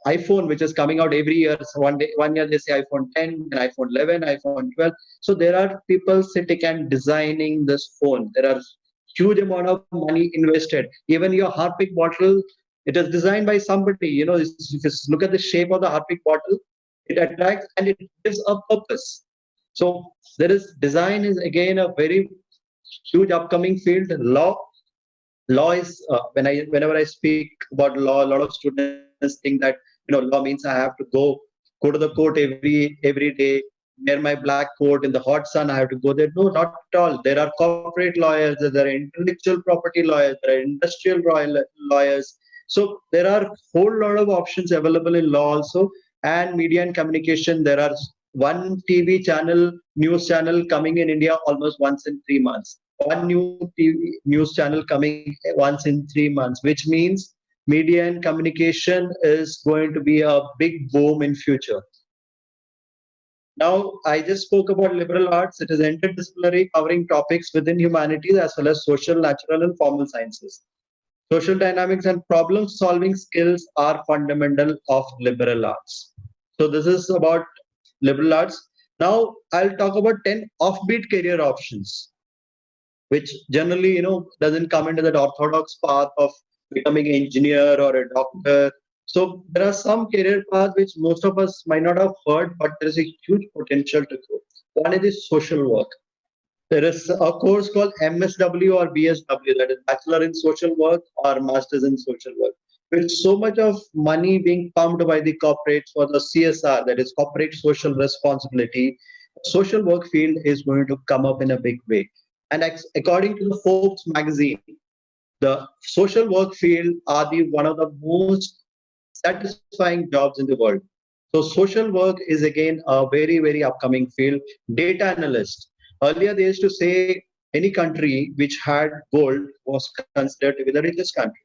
iPhone, which is coming out every year. So one year they say iPhone 10, then iPhone 11, iPhone 12. So there are people sitting and designing this phone. There are huge amount of money invested. Even your Harpic bottle, it is designed by somebody. You know, if you look at the shape of the Harpic bottle, it attracts and it gives a purpose. So there is design is again a very huge upcoming field. Law is whenever I speak about law, a lot of students think that law means I have to go to the court every day, wear my black coat in the hot sun. I have to go there. No, not at all. There are corporate lawyers, there are intellectual property lawyers, there are industrial lawyers. So there are a whole lot of options available in law also. And media and communication, there are one TV channel, news channel coming in India almost once in 3 months. One new TV news channel coming once in 3 months, which means media and communication is going to be a big boom in future. Now, I just spoke about liberal arts. It is interdisciplinary, covering topics within humanities as well as social, natural, and formal sciences. Social dynamics and problem-solving skills are fundamental of liberal arts. So this is about liberal arts. Now, I'll talk about 10 offbeat career options, which generally, doesn't come into that orthodox path of becoming an engineer or a doctor. So there are some career paths which most of us might not have heard, but there is a huge potential to grow. One is social work. There is a course called MSW or BSW, that is Bachelor in Social Work or Masters in Social Work. With so much of money being pumped by the corporates for the CSR, that is corporate social responsibility, social work field is going to come up in a big way. And according to the Forbes magazine, the social work field are one of the most satisfying jobs in the world. So social work is again a very, very upcoming field. Data analyst. Earlier they used to say any country which had gold was considered to be the richest country.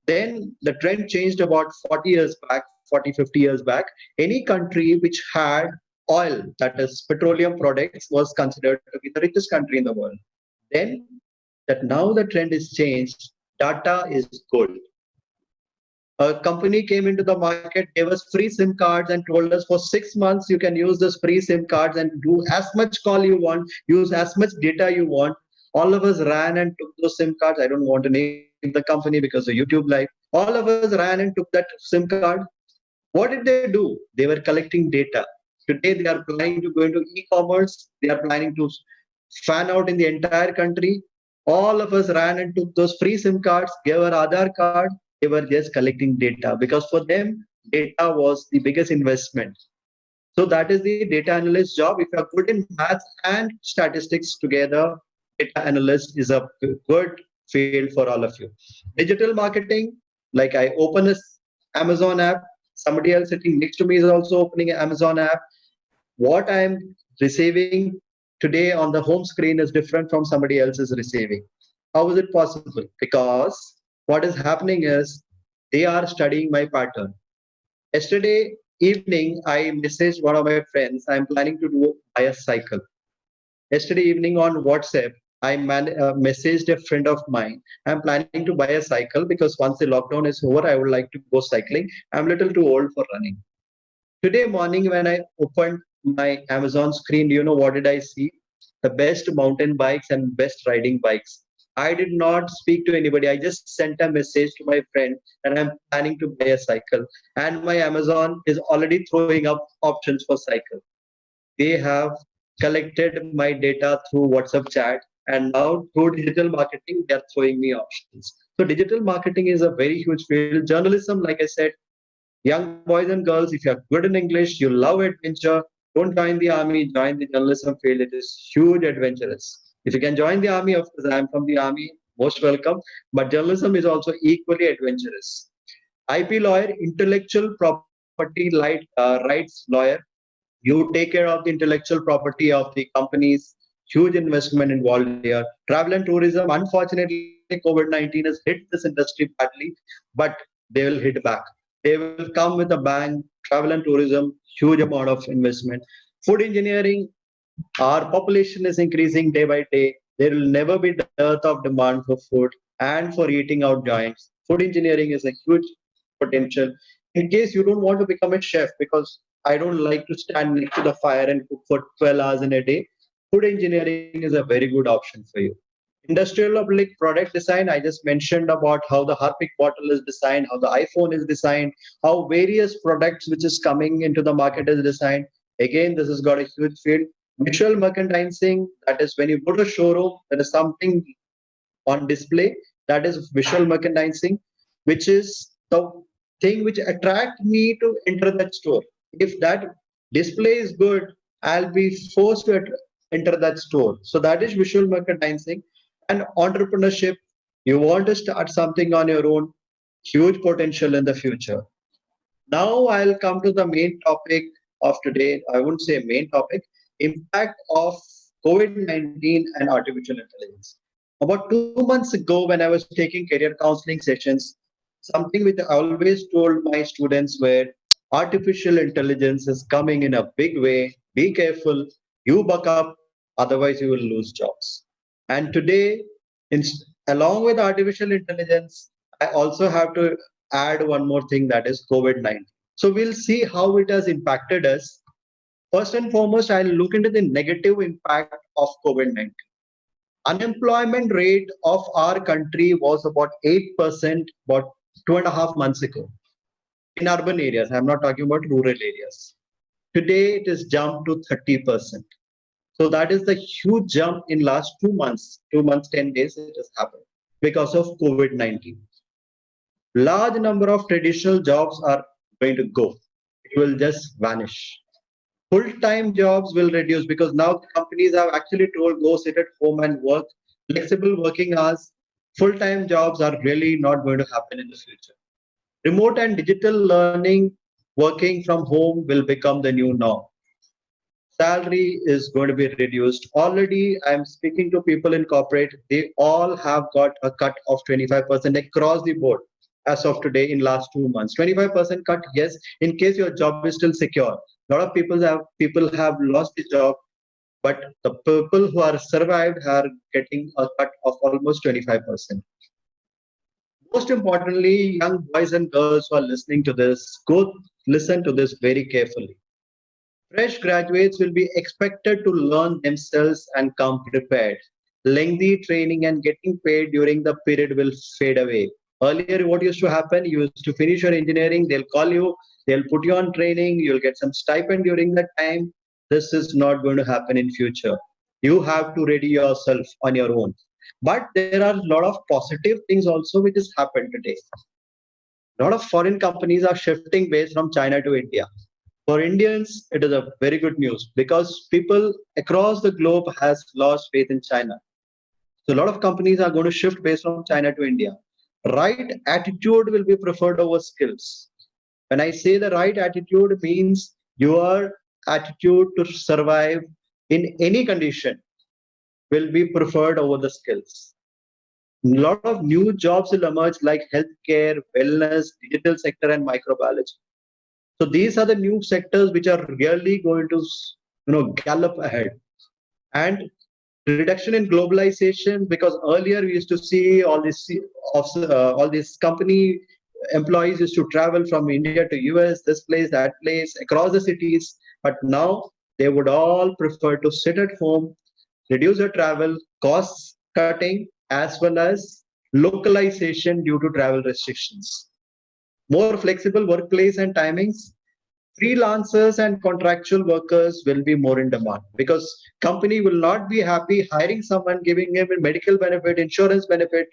Then the trend changed about 40 years back, 40, 50 years back. Any country which had oil, that is petroleum products, was considered to be the richest country in the world. Then that now the trend is changed. Data is gold. A company came into the market, gave us free SIM cards and told us for 6 months you can use this free SIM cards and do as much call you want, use as much data you want. All of us ran and took those SIM cards. I don't want to name the company because of YouTube Live. All of us ran and took that SIM card. What did they do? They were collecting data. Today they are planning to go into e-commerce. They are planning to fan out in the entire country. All of us ran and took those free SIM cards, gave our Aadhaar card. They were just collecting data because for them, data was the biggest investment. So that is the data analyst job. If you are good in maths and statistics together, data analyst is a good field for all of you. Digital marketing, like I open a Amazon app, somebody else sitting next to me is also opening an Amazon app. What I'm receiving today on the home screen is different from somebody else's receiving. How is it possible? Because what is happening is they are studying my pattern. Yesterday evening, I messaged one of my friends. I'm planning to buy a cycle. Yesterday evening on WhatsApp, I messaged a friend of mine. I'm planning to buy a cycle because once the lockdown is over, I would like to go cycling. I'm a little too old for running. Today morning, when I opened my Amazon screen, do you know what did I see? The best mountain bikes and best riding bikes. I did not speak to anybody. I just sent a message to my friend and I'm planning to buy a cycle. And my Amazon is already throwing up options for cycle. They have collected my data through WhatsApp chat, and now through digital marketing, they're throwing me options. So digital marketing is a very huge field. Journalism, like I said, young boys and girls, if you're good in English, you love adventure, don't join the army, join the journalism field. It is huge adventurous. If you can join the army, of course, I'm from the army, most welcome. But journalism is also equally adventurous. IP lawyer, intellectual property rights lawyer. You take care of the intellectual property of the companies, huge investment involved here. Travel and tourism, unfortunately, COVID-19 has hit this industry badly, but they will hit back. They will come with a bang. Travel and tourism, huge amount of investment. Food engineering, our population is increasing day by day. There will never be dearth of demand for food and for eating out joints. Food engineering is a huge potential. In case you don't want to become a chef, because I don't like to stand next to the fire and cook for 12 hours in a day, food engineering is a very good option for you. Industrial public product design, I just mentioned about how the Harpic bottle is designed, how the iPhone is designed, how various products which is coming into the market is designed. Again, this has got a huge field. Visual merchandising, that is when you go to a showroom, there is something on display, that is visual merchandising, which is the thing which attract me to enter that store. If that display is good, I'll be forced to enter that store. So that is visual merchandising. And entrepreneurship, you want to start something on your own, huge potential in the future. Now I'll come to the main topic of today. I wouldn't say main topic, impact of COVID-19 and artificial intelligence. About 2 months ago, when I was taking career counseling sessions, something which I always told my students were artificial intelligence is coming in a big way. Be careful, you buck up, otherwise you will lose jobs. And today, along with artificial intelligence, I also have to add one more thing, that is COVID-19. So we'll see how it has impacted us. First and foremost, I'll look into the negative impact of COVID-19. Unemployment rate of our country was about 8% about 2.5 months ago in urban areas. I'm not talking about rural areas. Today it is jumped to 30%. So that is the huge jump in last 2 months, 2 months, 10 days it has happened because of COVID-19. Large number of traditional jobs are going to go. It will just vanish. Full-time jobs will reduce because now companies have actually told go sit at home and work. Flexible working hours, full-time jobs are really not going to happen in the future. Remote and digital learning, working from home will become the new norm. Salary is going to be reduced. Already, I'm speaking to people in corporate. They all have got a cut of 25% across the board as of today in last 2 months. 25% cut, yes, in case your job is still secure. A lot of people have lost the job, but the people who are survived are getting a cut of almost 25%. Most importantly, young boys and girls who are listening to this, go listen to this very carefully. Fresh graduates will be expected to learn themselves and come prepared. Lengthy training and getting paid during the period will fade away. Earlier, what used to happen, you used to finish your engineering, they'll call you, they'll put you on training, you'll get some stipend during that time. This is not going to happen in future. You have to ready yourself on your own. But there are a lot of positive things also which has happened today. A lot of foreign companies are shifting base from China to India. For Indians, it is a very good news because people across the globe has lost faith in China. So a lot of companies are going to shift based from China to India. Right attitude will be preferred over skills. When I say the right attitude means your attitude to survive in any condition will be preferred over the skills. A lot of new jobs will emerge like healthcare, wellness, digital sector, and microbiology. So these are the new sectors which are really going to, gallop ahead. And reduction in globalization, because earlier we used to see all these company employees used to travel from India to US, this place, that place, across the cities. But now they would all prefer to sit at home, reduce their travel, costs cutting, as well as localization due to travel restrictions. More flexible workplace and timings. Freelancers and contractual workers will be more in demand because company will not be happy hiring someone, giving him a medical benefit, insurance benefit,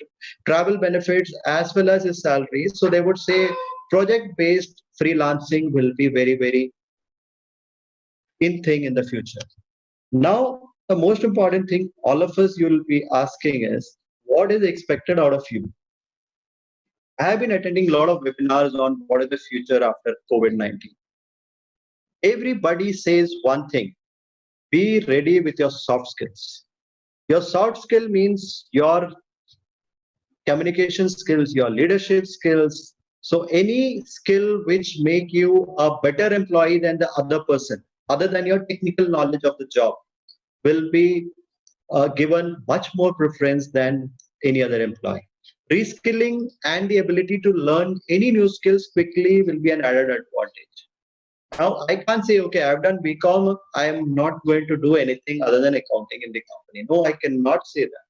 travel benefits, as well as his salary. So they would say project-based freelancing will be very, very in thing in the future. Now, the most important thing all of us you'll be asking is, what is expected out of you? I have been attending a lot of webinars on what is the future after COVID-19. Everybody says one thing: be ready with your soft skills. Your soft skill means your communication skills, your leadership skills. So any skill which make you a better employee than the other person, other than your technical knowledge of the job, will be given much more preference than any other employee. Reskilling and the ability to learn any new skills quickly will be an added advantage. Now, I can't say, okay, I've done BCom, I am not going to do anything other than accounting in the company. No, I cannot say that.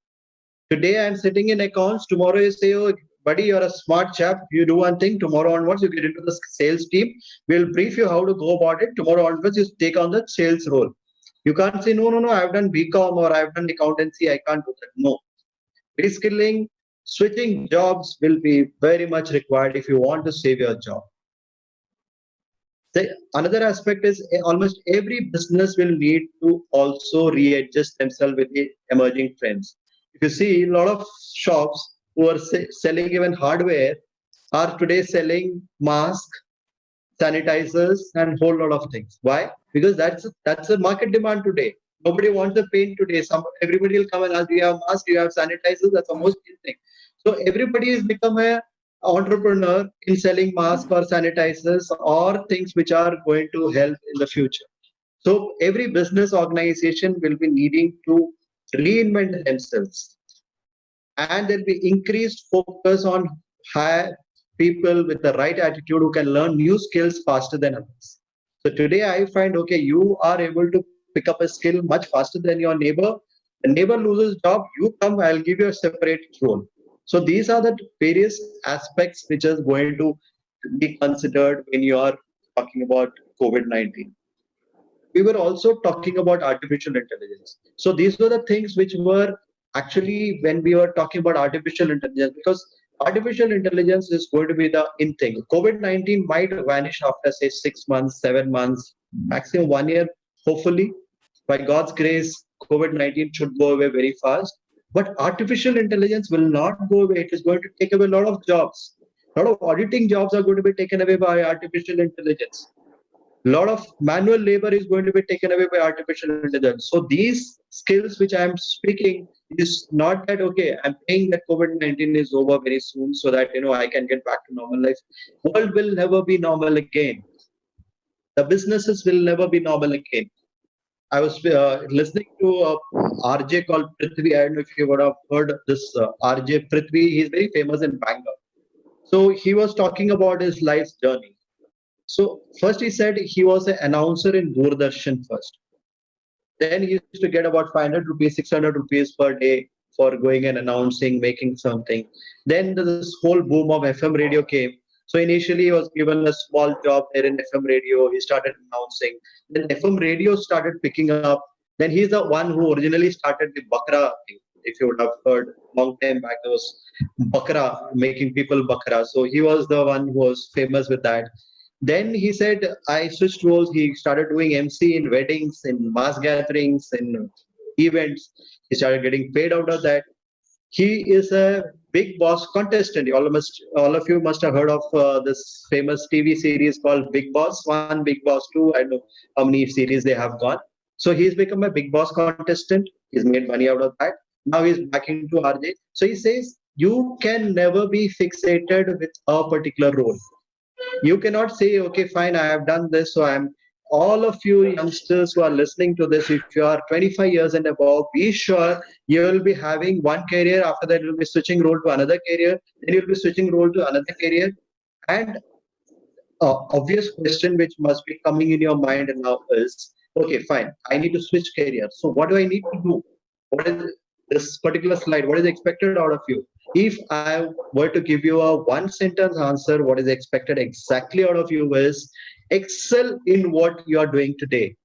Today I'm sitting in accounts, tomorrow you say, oh, buddy, you're a smart chap, you do one thing, tomorrow onwards you get into the sales team, we'll brief you how to go about it, tomorrow onwards you take on the sales role. You can't say, no, I've done BCom or I've done accountancy, I can't do that. No. Reskilling, switching jobs will be very much required if you want to save your job. Another aspect is almost every business will need to also readjust themselves with the emerging trends. If you see, a lot of shops who are selling even hardware are today selling masks, sanitizers, and whole lot of things. Why? Because that's a market demand today. Nobody wants the pain today. Everybody will come and ask, do you have masks? Do you have sanitizers? That's the most thing. So everybody has become a entrepreneur in selling masks or sanitizers or things which are going to help in the future. So every business organization will be needing to reinvent themselves, and there'll be increased focus on hire people with the right attitude who can learn new skills faster than others. So today I find, okay, you are able to pick up a skill much faster than your neighbor. The neighbor loses job, you come, I'll give you a separate role. So these are the various aspects which are going to be considered when you are talking about COVID-19. We were also talking about artificial intelligence. So these were the things which were actually when we were talking about artificial intelligence, because artificial intelligence is going to be the in thing. COVID-19 might vanish after say 6 months, 7 months, maximum 1 year. Hopefully, by God's grace, COVID-19 should go away very fast. But artificial intelligence will not go away. It is going to take away a lot of jobs. A lot of auditing jobs are going to be taken away by artificial intelligence. A lot of manual labor is going to be taken away by artificial intelligence. So these skills which I am speaking is not that, okay, I'm praying that COVID-19 is over very soon so that, I can get back to normal life. World will never be normal again. The businesses will never be normal again. I was listening to a RJ called Prithvi. I don't know if you would have heard this RJ Prithvi. He's very famous in Bangalore. So he was talking about his life's journey. So first he said he was an announcer in Doordarshan first. Then he used to get about 500 rupees, 600 rupees per day for going and announcing, making something. Then this whole boom of FM radio came. So initially he was given a small job there in FM radio. He started announcing. Then FM radio started picking up. Then he's the one who originally started the Bakra thing. If you would have heard long time back, there was Bakra, making people Bakra. So he was the one who was famous with that. Then he said, I switched roles. He started doing MC in weddings, in mass gatherings, in events. He started getting paid out of that. He is a Big Boss contestant. All of you must have heard of this famous TV series called Big Boss 1, Big Boss 2. I don't know how many series they have gone. So he's become a Big Boss contestant. He's made money out of that. Now he's back into RJ. So he says, you can never be fixated with a particular role. You cannot say, okay, fine, I have done this. So all of you youngsters who are listening to this, if you are 25 years and above, be sure you will be having one career. After that, you'll be switching role to another career. Then you'll be switching role to another career. And obvious question which must be coming in your mind now is, okay, fine, I need to switch career. So what do I need to do? What is this particular slide? What is expected out of you? If I were to give you a one sentence answer, what is expected exactly out of you is excel in what you are doing today.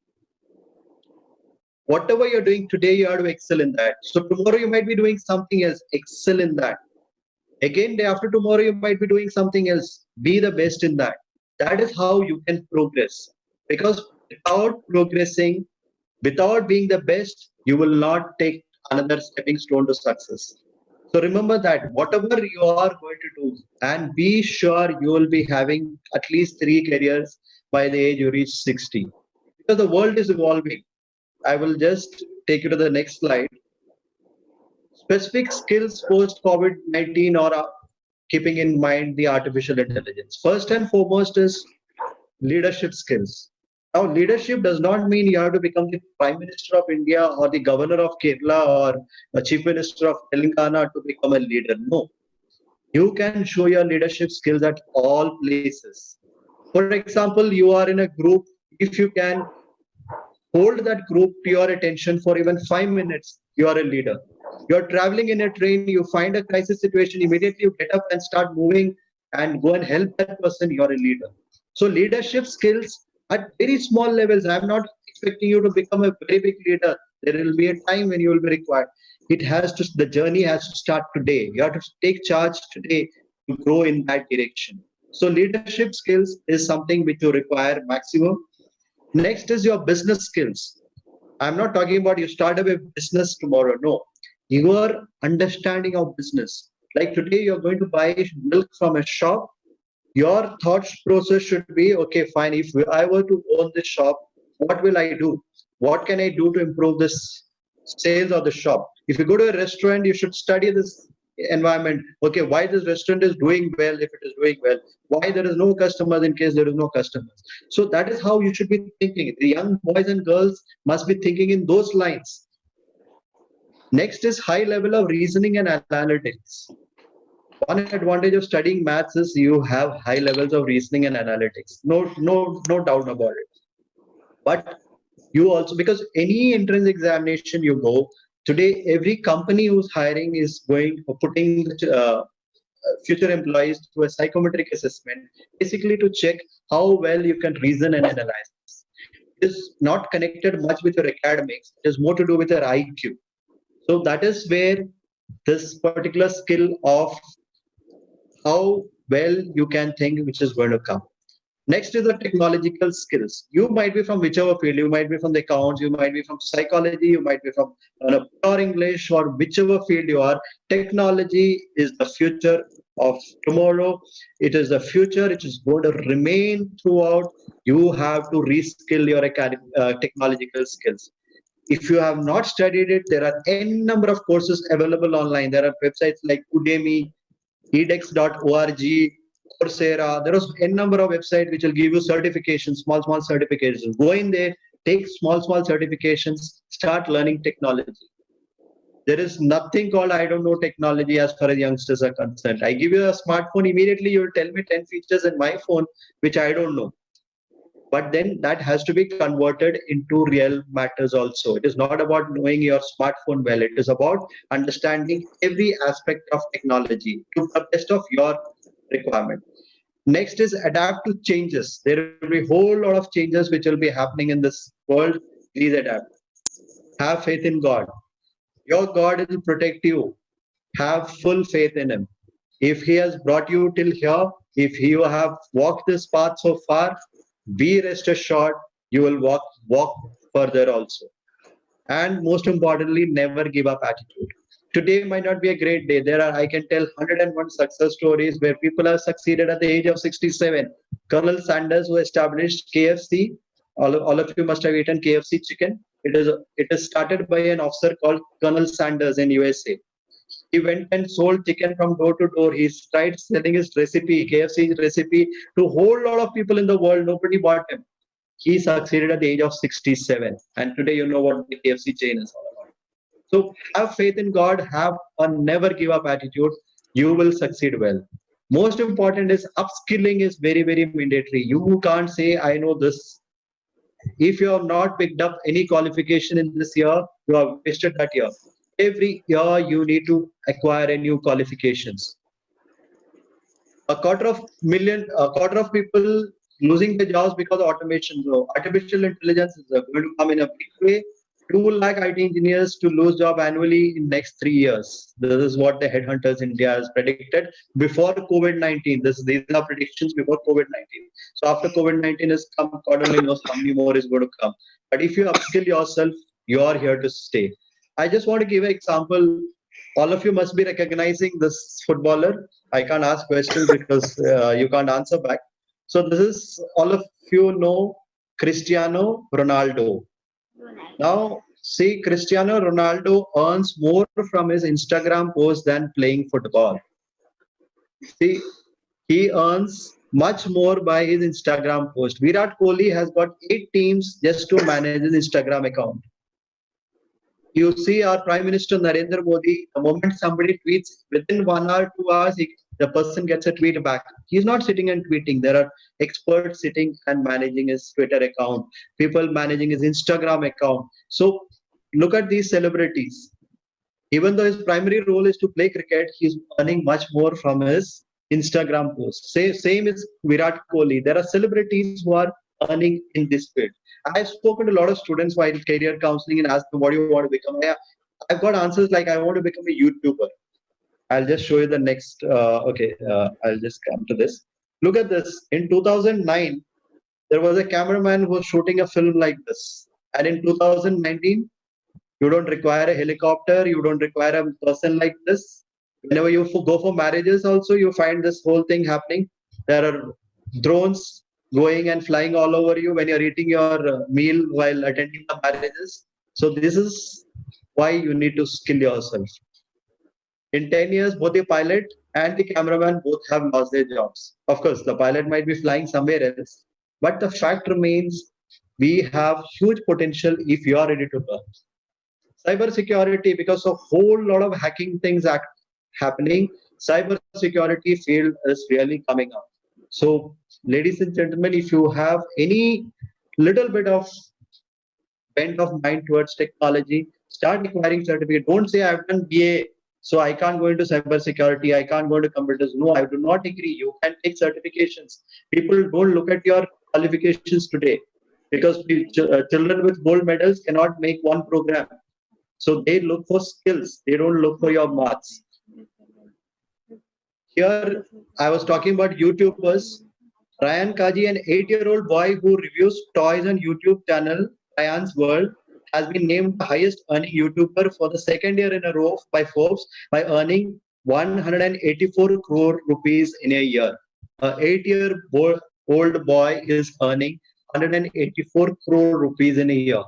Whatever you're doing today, you have to excel in that. So tomorrow you might be doing something else, excel in that. Again, day after tomorrow, you might be doing something else, be the best in that. That is how you can progress. Because without progressing, without being the best, you will not take another stepping stone to success. So remember that whatever you are going to do, and be sure you will be having at least 3 careers by the age you reach 60. Because the world is evolving. I will just take you to the next slide. Specific skills post COVID-19 or keeping in mind the artificial intelligence. First and foremost is leadership skills. Now, leadership does not mean you have to become the Prime Minister of India or the Governor of Kerala or a Chief Minister of Telangana to become a leader. No, you can show your leadership skills at all places. For example, you are in a group, if you can hold that group to your attention for even 5 minutes, you are a leader. You're traveling in a train, you find a crisis situation, immediately you get up and start moving and go and help that person, you're a leader. So leadership skills at very small levels. I'm not expecting you to become a very big leader. There will be a time when you will be required. The journey has to start today. You have to take charge today to grow in that direction. So leadership skills is something which you require maximum. Next is your business skills. I'm not talking about you start up a business tomorrow. No, your understanding of business. Like today, you're going to buy milk from a shop. Your thought process should be, okay, fine. If I were to own this shop, what will I do? What can I do to improve this sales of the shop? If you go to a restaurant, you should study this environment. Okay, why this restaurant is doing well if it is doing well? Why there is no customers in case there is no customers? So that is how you should be thinking. The young boys and girls must be thinking in those lines. Next is high level of reasoning and analytics. One advantage of studying maths is you have high levels of reasoning and analytics. No doubt about it. But you also, because any entrance examination you go today, every company who's hiring is putting future employees through a psychometric assessment, basically to check how well you can reason and analyze. It is not connected much with your academics. It is more to do with your IQ. So that is where this particular skill of how well you can think, which is going to come. Next is the technological skills. You might be from whichever field, you might be from the accounts, you might be from psychology, you might be from pure English, or whichever field you are. Technology is the future of tomorrow. It is the future. It is going to remain throughout. You have to reskill your technological skills. If you have not studied it, there are n number of courses available online. There are websites like Udemy, edX.org, Coursera. There is n number of websites which will give you certifications, small certifications. Go in there, take small certifications, start learning technology. There is nothing called I don't know technology as far as youngsters are concerned. I give you a smartphone, immediately you will tell me 10 features in my phone which I don't know. But then that has to be converted into real matters also. It is not about knowing your smartphone well. It is about understanding every aspect of technology to the best of your requirement. Next is adapt to changes. There will be a whole lot of changes which will be happening in this world. Please adapt. Have faith in God. Your God will protect you. Have full faith in Him. If He has brought you till here, if you have walked this path so far, be rest assured you will walk further also. And most importantly, never give up attitude. Today might not be a great day. I can tell 101 success stories where people have succeeded at the age of 67. Colonel Sanders, who established KFC, all of you must have eaten KFC chicken. It is started by an officer called Colonel Sanders in USA. He went and sold chicken from door to door. He tried selling his recipe, KFC recipe, to a whole lot of people in the world. Nobody bought him. He succeeded at the age of 67. And today you know what the KFC chain is all about. So have faith in God, have a never give up attitude. You will succeed well. Most important is upskilling is very, very mandatory. You can't say, I know this. If you have not picked up any qualification in this year, you have wasted that year. Every year you need to acquire a new qualifications. A quarter of people losing their jobs because of automation. So artificial intelligence is going to come in a big way. 2 lakh IT engineers to lose job annually in next 3 years. This is what the Headhunters India has predicted before COVID-19. These are predictions before COVID-19. So after COVID-19 has come, God only knows how many more is going to come. But if you upskill yourself, you are here to stay. I just want to give an example. all of you must be recognizing this footballer. I can't ask questions because you can't answer back. So this is, all of you know, Cristiano Ronaldo. Now, see, Cristiano Ronaldo earns more from his Instagram post than playing football. See, he earns much more by his Instagram post. Virat Kohli has got 8 teams just to manage his Instagram account. You see our Prime Minister Narendra Modi, the moment somebody tweets, within 1 hour, 2 hours, the person gets a tweet back. He's not sitting and tweeting. There are experts sitting and managing his Twitter account, people managing his Instagram account. So look at these celebrities. Even though his primary role is to play cricket, he's earning much more from his Instagram posts. Same is Virat Kohli. There are celebrities who are earning in this field. I've spoken to a lot of students while career counseling and asked them, what do you want to become? I've got answers like, I want to become a YouTuber. I'll just show you the next. I'll just come to this. Look at this. In 2009, there was a cameraman who was shooting a film like this. And in 2019, you don't require a helicopter. You don't require a person like this. Whenever you go for marriages also, you find this whole thing happening. There are drones going and flying all over you when you're eating your meal while attending the marriages. So this is why you need to skill yourself. In 10 years, both the pilot and the cameraman both have lost their jobs. Of course, the pilot might be flying somewhere else. But the fact remains, we have huge potential if you are ready to learn. Cyber security, because a whole lot of hacking things are happening, cyber security field is really coming up. So, ladies and gentlemen, if you have any little bit of bent of mind towards technology, start acquiring certificate. Don't say I've done BA, so I can't go into cyber security, I can't go into computers. No, I do not agree. You can take certifications. People don't look at your qualifications today because children with gold medals cannot make one program. So they look for skills. They don't look for your marks. Here, I was talking about YouTubers. Ryan Kaji, an 8-year-old boy who reviews toys on YouTube channel, Ryan's World, has been named the highest earning YouTuber for the second year in a row by Forbes by earning 184 crore rupees in a year. An 8-year-old boy is earning 184 crore rupees in a year.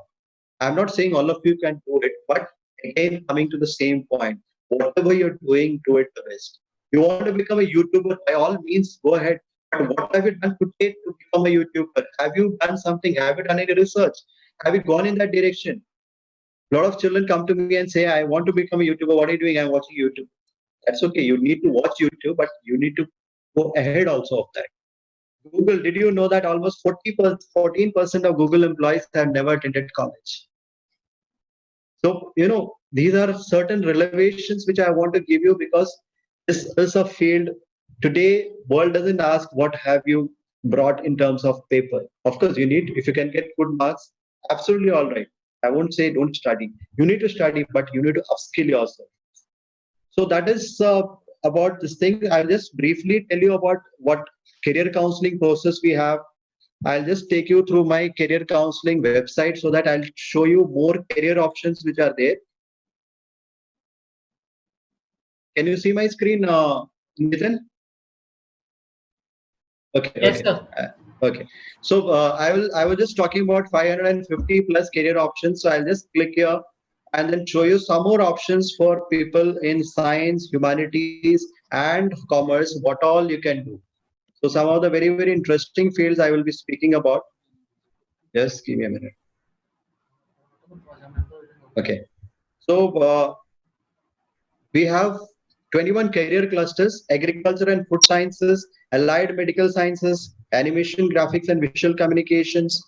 I'm not saying all of you can do it, but again, coming to the same point, whatever you're doing, do it the best. You want to become a YouTuber, by all means, go ahead. But what have you done today to become a YouTuber? Have you done something? Have you done any research? Have you gone in that direction? A lot of children come to me and say, I want to become a YouTuber. What are you doing? I'm watching YouTube. That's okay. You need to watch YouTube, but you need to go ahead also of that. Google, did you know that almost 14% of Google employees have never attended college? So, these are certain revelations which I want to give you because this is a field. Today, world doesn't ask what have you brought in terms of paper. Of course, if you can get good marks, absolutely all right. I won't say don't study. You need to study, but you need to upskill yourself. So that is about this thing. I'll just briefly tell you about what career counseling process we have. I'll just take you through my career counseling website so that I'll show you more career options which are there. Can you see my screen, Nitin? Okay. Yes, okay. sir. Okay. So I was just talking about 550 plus career options. So I'll just click here and then show you some more options for people in science, humanities, and commerce, what all you can do. So some of the very, very interesting fields I will be speaking about. Just give me a minute. Okay. So we have 21 career clusters: agriculture and food sciences, allied medical sciences, animation, graphics and visual communications,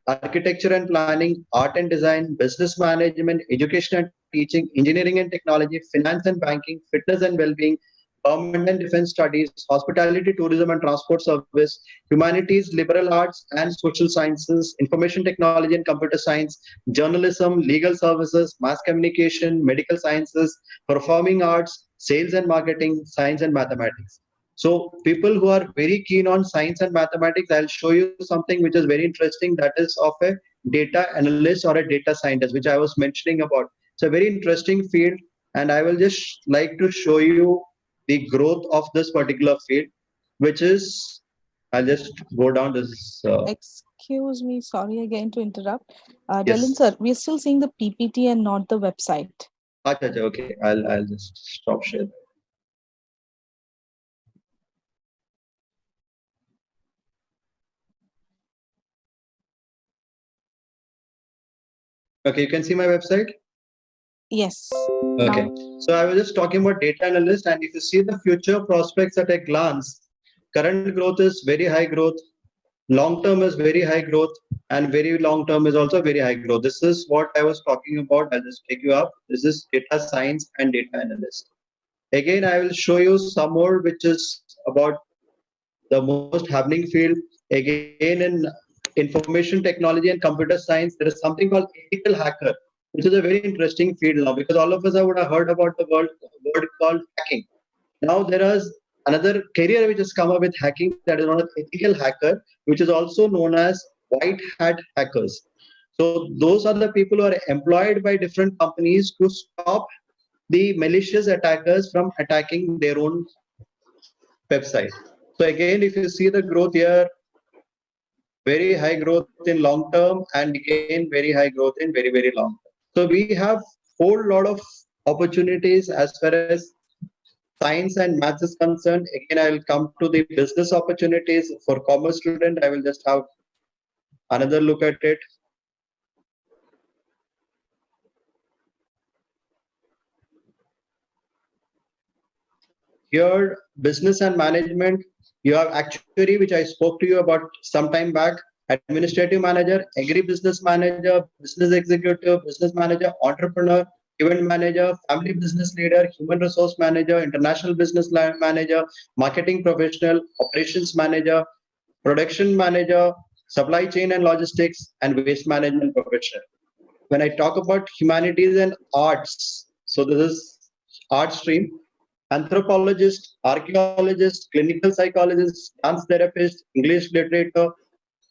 architecture and planning, art and design, business management, education and teaching, engineering and technology, finance and banking, fitness and well-being, government and defense studies, hospitality, tourism and transport service, humanities, liberal arts and social sciences, information technology and computer science, journalism, legal services, mass communication, medical sciences, performing arts, sales and marketing, science and mathematics. So people who are very keen on science and mathematics, I'll show you something which is very interesting, that is of a data analyst or a data scientist, which I was mentioning about. It's a very interesting field. and I will just like to show you the growth of this particular field, which is, I'll just go down this. Excuse me, sorry again to interrupt. Yes. Delin sir, we are still seeing the PPT and not the website. Acha, okay, I'll just stop share. Okay, you can see my website. Yes. Okay, Now, so I was just talking about data analyst, and if you see the future prospects at a glance, current growth is very high growth, long term is very high growth, and very long term is also very high growth. This is what I was talking about. I'll just take you up. This is data science and data analyst. Again, I will show you some more, which is about the most happening field. Again, in information technology and computer science, there is something called ethical hacker, which is a very interesting field now, because all of us would have heard about the word called hacking. Now there is another career which has come up with hacking, that is known as ethical hacker, which is also known as white hat hackers. So those are the people who are employed by different companies to stop the malicious attackers from attacking their own website. So again, if you see the growth here, very high growth in long term, and again very high growth in very, very long term. So we have whole lot of opportunities as far as science and maths is concerned. Again, I will come to the business opportunities for commerce student. I will just have another look at it. Here, business and management, you have actuary, which I spoke to you about some time back, administrative manager, agri-business manager, business executive, business manager, entrepreneur, event manager, family business leader, human resource manager, international business manager, marketing professional, operations manager, production manager, supply chain and logistics, and waste management professional. When I talk about humanities and arts, so this is art stream, anthropologist, archaeologist, clinical psychologist, dance therapist, English literature,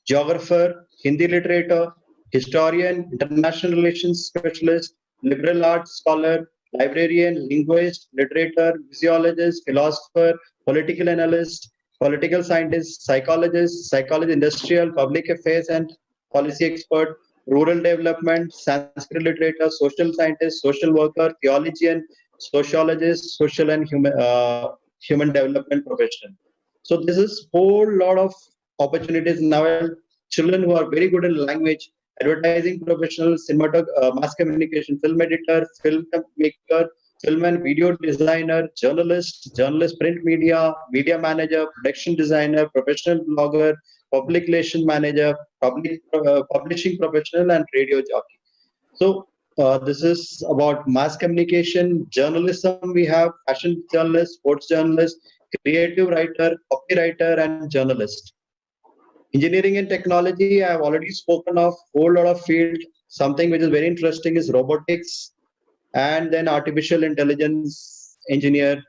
geographer, Hindi literature, historian, international relations specialist, liberal arts scholar, librarian, linguist, literator, physiologist, philosopher, political analyst, political scientist, psychologist, psychology, industrial, public affairs and policy expert, rural development, Sanskrit literature, social scientist, social worker, theologian, sociologist, social and human development professional. So this is whole lot of opportunities now. Children who are very good in language, advertising professional, mass communication, film editor, film maker, film and video designer, journalist, print media, media manager, production designer, professional blogger, public relation manager, publishing professional, and radio jockey. So this is about mass communication, journalism. We have fashion journalist, sports journalist, creative writer, copywriter, and journalist. Engineering and technology, I have already spoken of whole lot of field. Something which is very interesting is robotics, and then artificial intelligence engineer,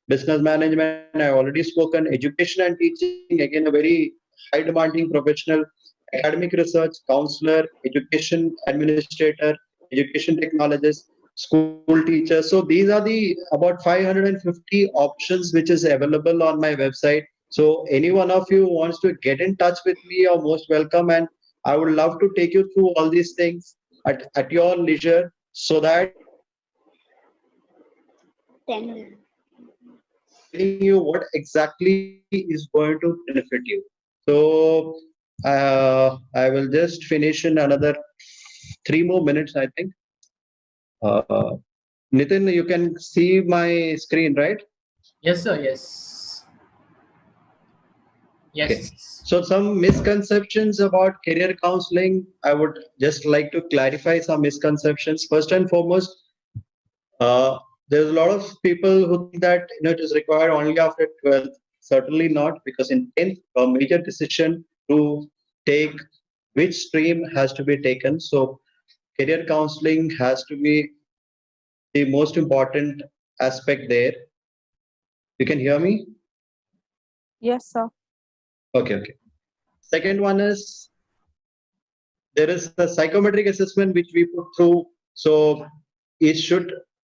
business management. I have already spoken. Education and teaching, again a very high demanding professional. Academic research, counselor, education administrator, education technologist, school teacher. So these are the about 550 options which is available on my website. So any one of you wants to get in touch with me, you're most welcome, and I would love to take you through all these things at your leisure, so that telling you what exactly is going to benefit you. So I will just finish in another 3 more minutes, I think. Nitin, you can see my screen, right? Yes, sir. Yes. Yes. Okay. So some misconceptions about career counseling. I would just like to clarify some misconceptions. First and foremost, there's a lot of people who think that it is required only after 12th. Certainly not, because in 10th, a major decision to take which stream has to be taken. So career counseling has to be the most important aspect there. You can hear me? yes, sir. Okay. Second one is, there is a psychometric assessment which we put through. So it should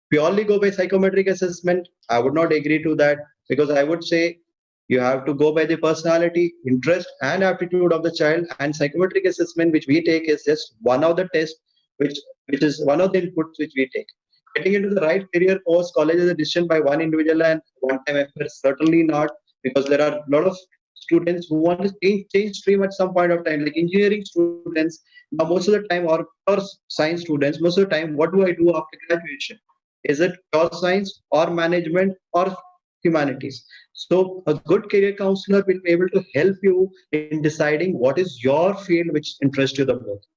purely go by psychometric assessment, I would not agree to that, because I would say you have to go by the personality, interest, and aptitude of the child. And psychometric assessment, which we take, is just one of the tests, which is one of the inputs which we take. Getting into the right career post college is a decision by one individual and one time effort. Certainly not, because there are a lot of students who want to change stream at some point of time, like engineering students. Now, most of the time, or science students, most of the time, what do I do after graduation? Is it pure science or management or humanities? So a good career counselor will be able to help you in deciding what is your field which interests you the most.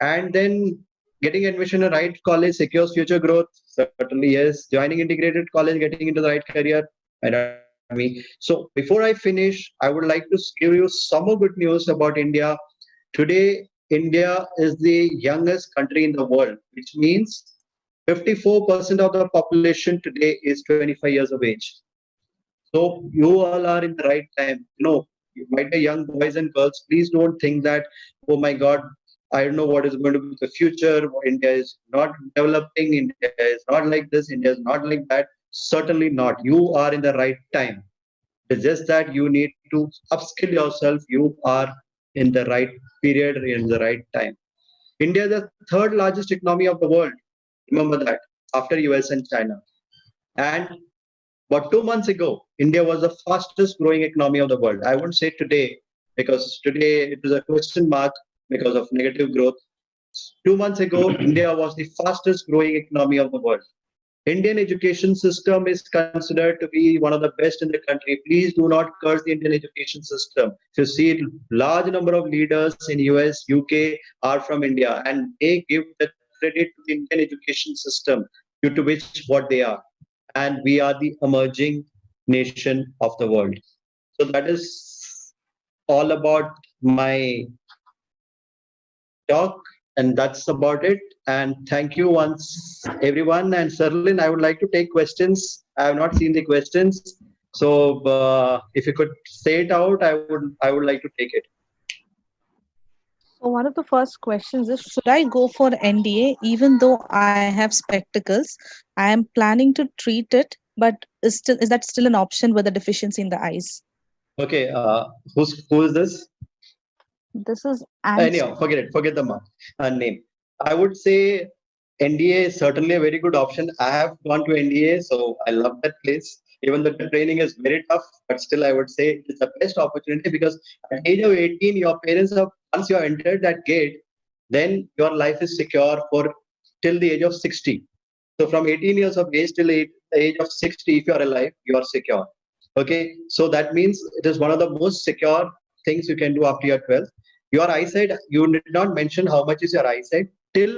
And then getting admission in the right college secures future growth. Certainly, yes. Joining integrated college, getting into the right career, and me. So before I finish, I would like to give you some more good news about India. Today, India is the youngest country in the world, which means 54% of the population today is 25 years of age. So you all are in the right time. You might be young boys and girls. Please don't think that, oh my God, I don't know what is going to be the future. India is not developing. India is not like this. India is not like that. Certainly not. You are in the right time. It's just that you need to upskill yourself. You are in the right period, in the right time. India is the third largest economy of the world. Remember that, after US and China. And about 2 months ago, India was the fastest growing economy of the world. I won't say today, because today it is a question mark because of negative growth. 2 months ago, India was the fastest growing economy of the world. Indian education system is considered to be one of the best in the country. Please do not curse the Indian education system. If you see, large number of leaders in US, UK are from India, and they give the credit to the Indian education system due to which what they are. And we are the emerging nation of the world. So that is all about my talk, and that's about it. And thank you once, everyone. And Serlin, I would like to take questions. I have not seen the questions, so if you could say it out, I would like to take it. So one of the first questions is, should I go for NDA even though I have spectacles? I am planning to treat it, but is that still an option with a deficiency in the eyes? Okay, who is this? This is Anyhow, Answer. forget it. Forget the name. I would say NDA is certainly a very good option. I have gone to NDA, so I love that place. Even though the training is very tough, but still I would say it's the best opportunity, because at age of 18, your parents have, once you have entered that gate, then your life is secure for till the age of 60. So from 18 years of age till the age of 60, if you are alive, you are secure. Okay, so that means it is one of the most secure things you can do after your 12th. Your eyesight, you did not mention how much is your eyesight, till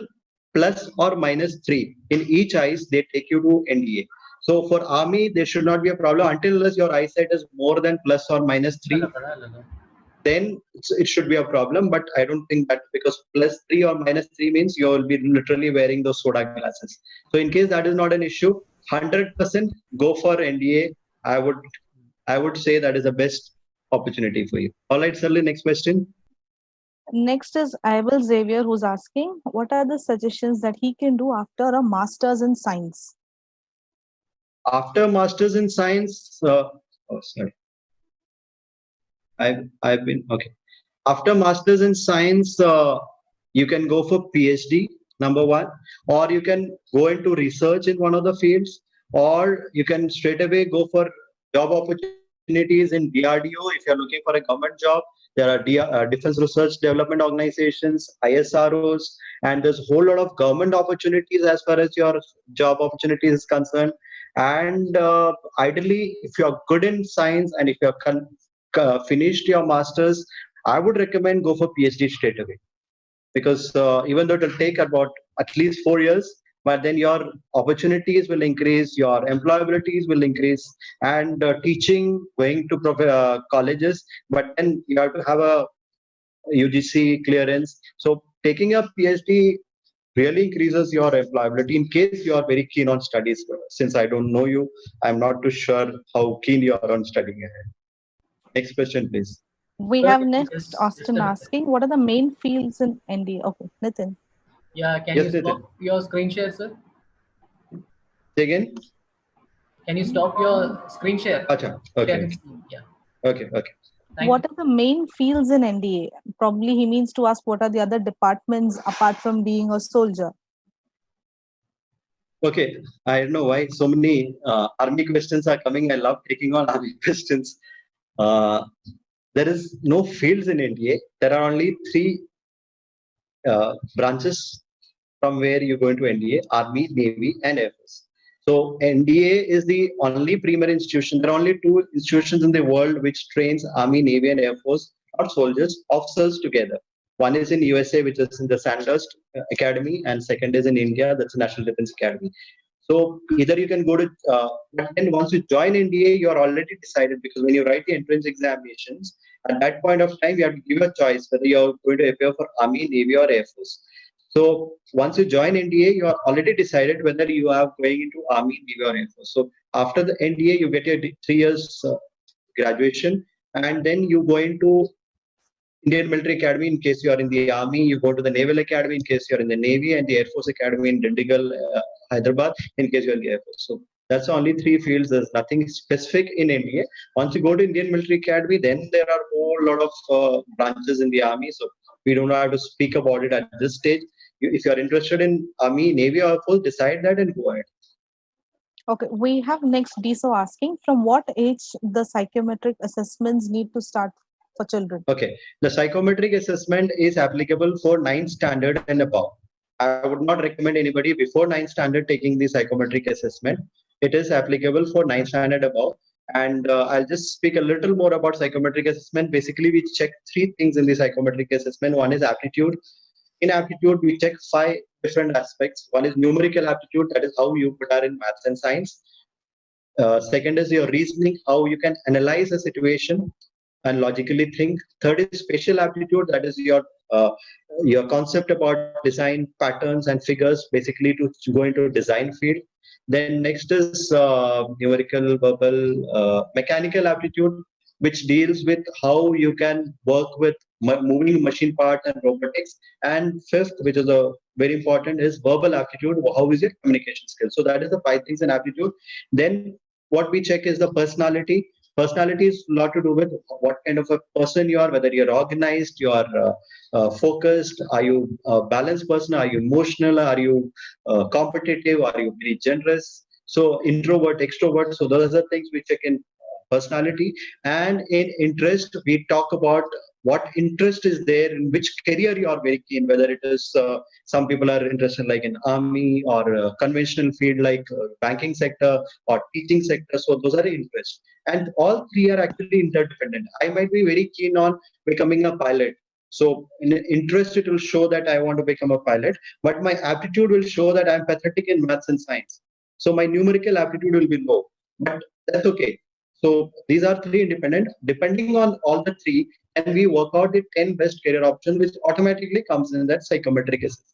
plus or minus 3. In each eyes, they take you to NDA. So for army, there should not be a problem until unless your eyesight is more than plus or minus 3. Then it should be a problem, but I don't think that, because plus 3 or minus 3 means you will be literally wearing those soda glasses. So in case that is not an issue, 100% go for NDA. I would say that is the best opportunity for you. All right, Sally, next question. Next is Abel Xavier, who's asking, what are the suggestions that he can do after a master's in science? After masters in science, sorry, I've been okay. After masters in science, you can go for PhD, number one, or you can go into research in one of the fields, or you can straight away go for job opportunities in DRDO. If you're looking for a government job, there are Defense Research Development Organizations, ISROs, and there's a whole lot of government opportunities as far as your job opportunities is concerned. And ideally, if you're good in science and if you're finished your masters, I would recommend go for PhD straight away, because even though it will take about at least 4 years, but then your opportunities will increase, your employabilities will increase, and teaching, going to colleges, but then you have to have a UGC clearance. So taking a PhD really increases your employability in case you are very keen on studies. Since I don't know you, I'm not too sure how keen you are on studying ahead. Next question, please. We Sir, have next just Austin a- asking, what are the main fields in NDA? Okay, Nitin. Yeah, can Yes, you Nitin. stop your screen share, sir? Say again. Can you stop your screen share? Acha. Okay. Sharing screen. Yeah. Okay. Okay. Thank What you. are the main fields in NDA? Probably he means to ask what are the other departments apart from being a soldier. Okay. I don't know why so many army questions are coming. I love taking on army questions. Uh, there is no fields in NDA. There are only three branches from where you go into NDA: Army, Navy, and Air Force. So NDA is the only premier institution. There are only two institutions in the world which trains Army, Navy, and Air Force, not soldiers, officers together. One is in USA, which is in the Sandhurst Academy, and second is in India, that's the National Defense Academy. So either you can go to, but then once you join NDA, you are already decided, because when you write the entrance examinations, at that point of time, you have to give a choice whether you are going to appear for Army, Navy, or Air Force. So once you join NDA, you are already decided whether you are going into Army, Navy, or Air Force. So after the NDA, you get your 3 years graduation, and then you go into Indian Military Academy in case you are in the Army. You go to the Naval Academy in case you are in the Navy, and the Air Force Academy in Dindigul, Hyderabad, in case you are in the Air Force. So that's only three fields. There's nothing specific in NDA. Once you go to Indian Military Academy, then there are a whole lot of branches in the Army. So we don't have to speak about it at this stage. If you are interested in Army, Navy, or Air Force, decide that and go ahead. Okay, we have next DSO asking from what age the psychometric assessments need to start for children. Okay, the psychometric assessment is applicable for 9th standard and above. I would not recommend anybody before 9th standard taking the psychometric assessment. It is applicable for 9th standard above. And I'll just speak a little more about psychometric assessment. Basically, we check three things in the psychometric assessment. One is aptitude. In aptitude, we check 5 different aspects. One is numerical aptitude, that is how you are in maths and science. Second is your reasoning, how you can analyze a situation and logically think. Third is spatial aptitude, that is your concept about design patterns and figures, basically to go into design field. Then next is numerical, verbal, mechanical aptitude, which deals with how you can work with moving machine parts and robotics. And fifth, which is a very important, is verbal aptitude. How is your communication skills? So that is the 5 things in aptitude. Then what we check is the personality. Personality is a lot to do with what kind of a person you are, whether you're organized, you are focused, are you a balanced person, are you emotional, are you competitive, are you very generous? So introvert, extrovert. So those are the things we check in personality. And in interest, we talk about what interest is there, in which career you are very keen, whether it is some people are interested like in army or conventional field like banking sector or teaching sector. So those are the interests, and all three are actually interdependent. I might be very keen on becoming a pilot, so in interest it will show that I want to become a pilot, but my aptitude will show that I'm pathetic in maths and science, so my numerical aptitude will be low, but that's okay. So these are three independent. Depending on all the three, and we work out the 10 best career options, which automatically comes in that psychometric assessment.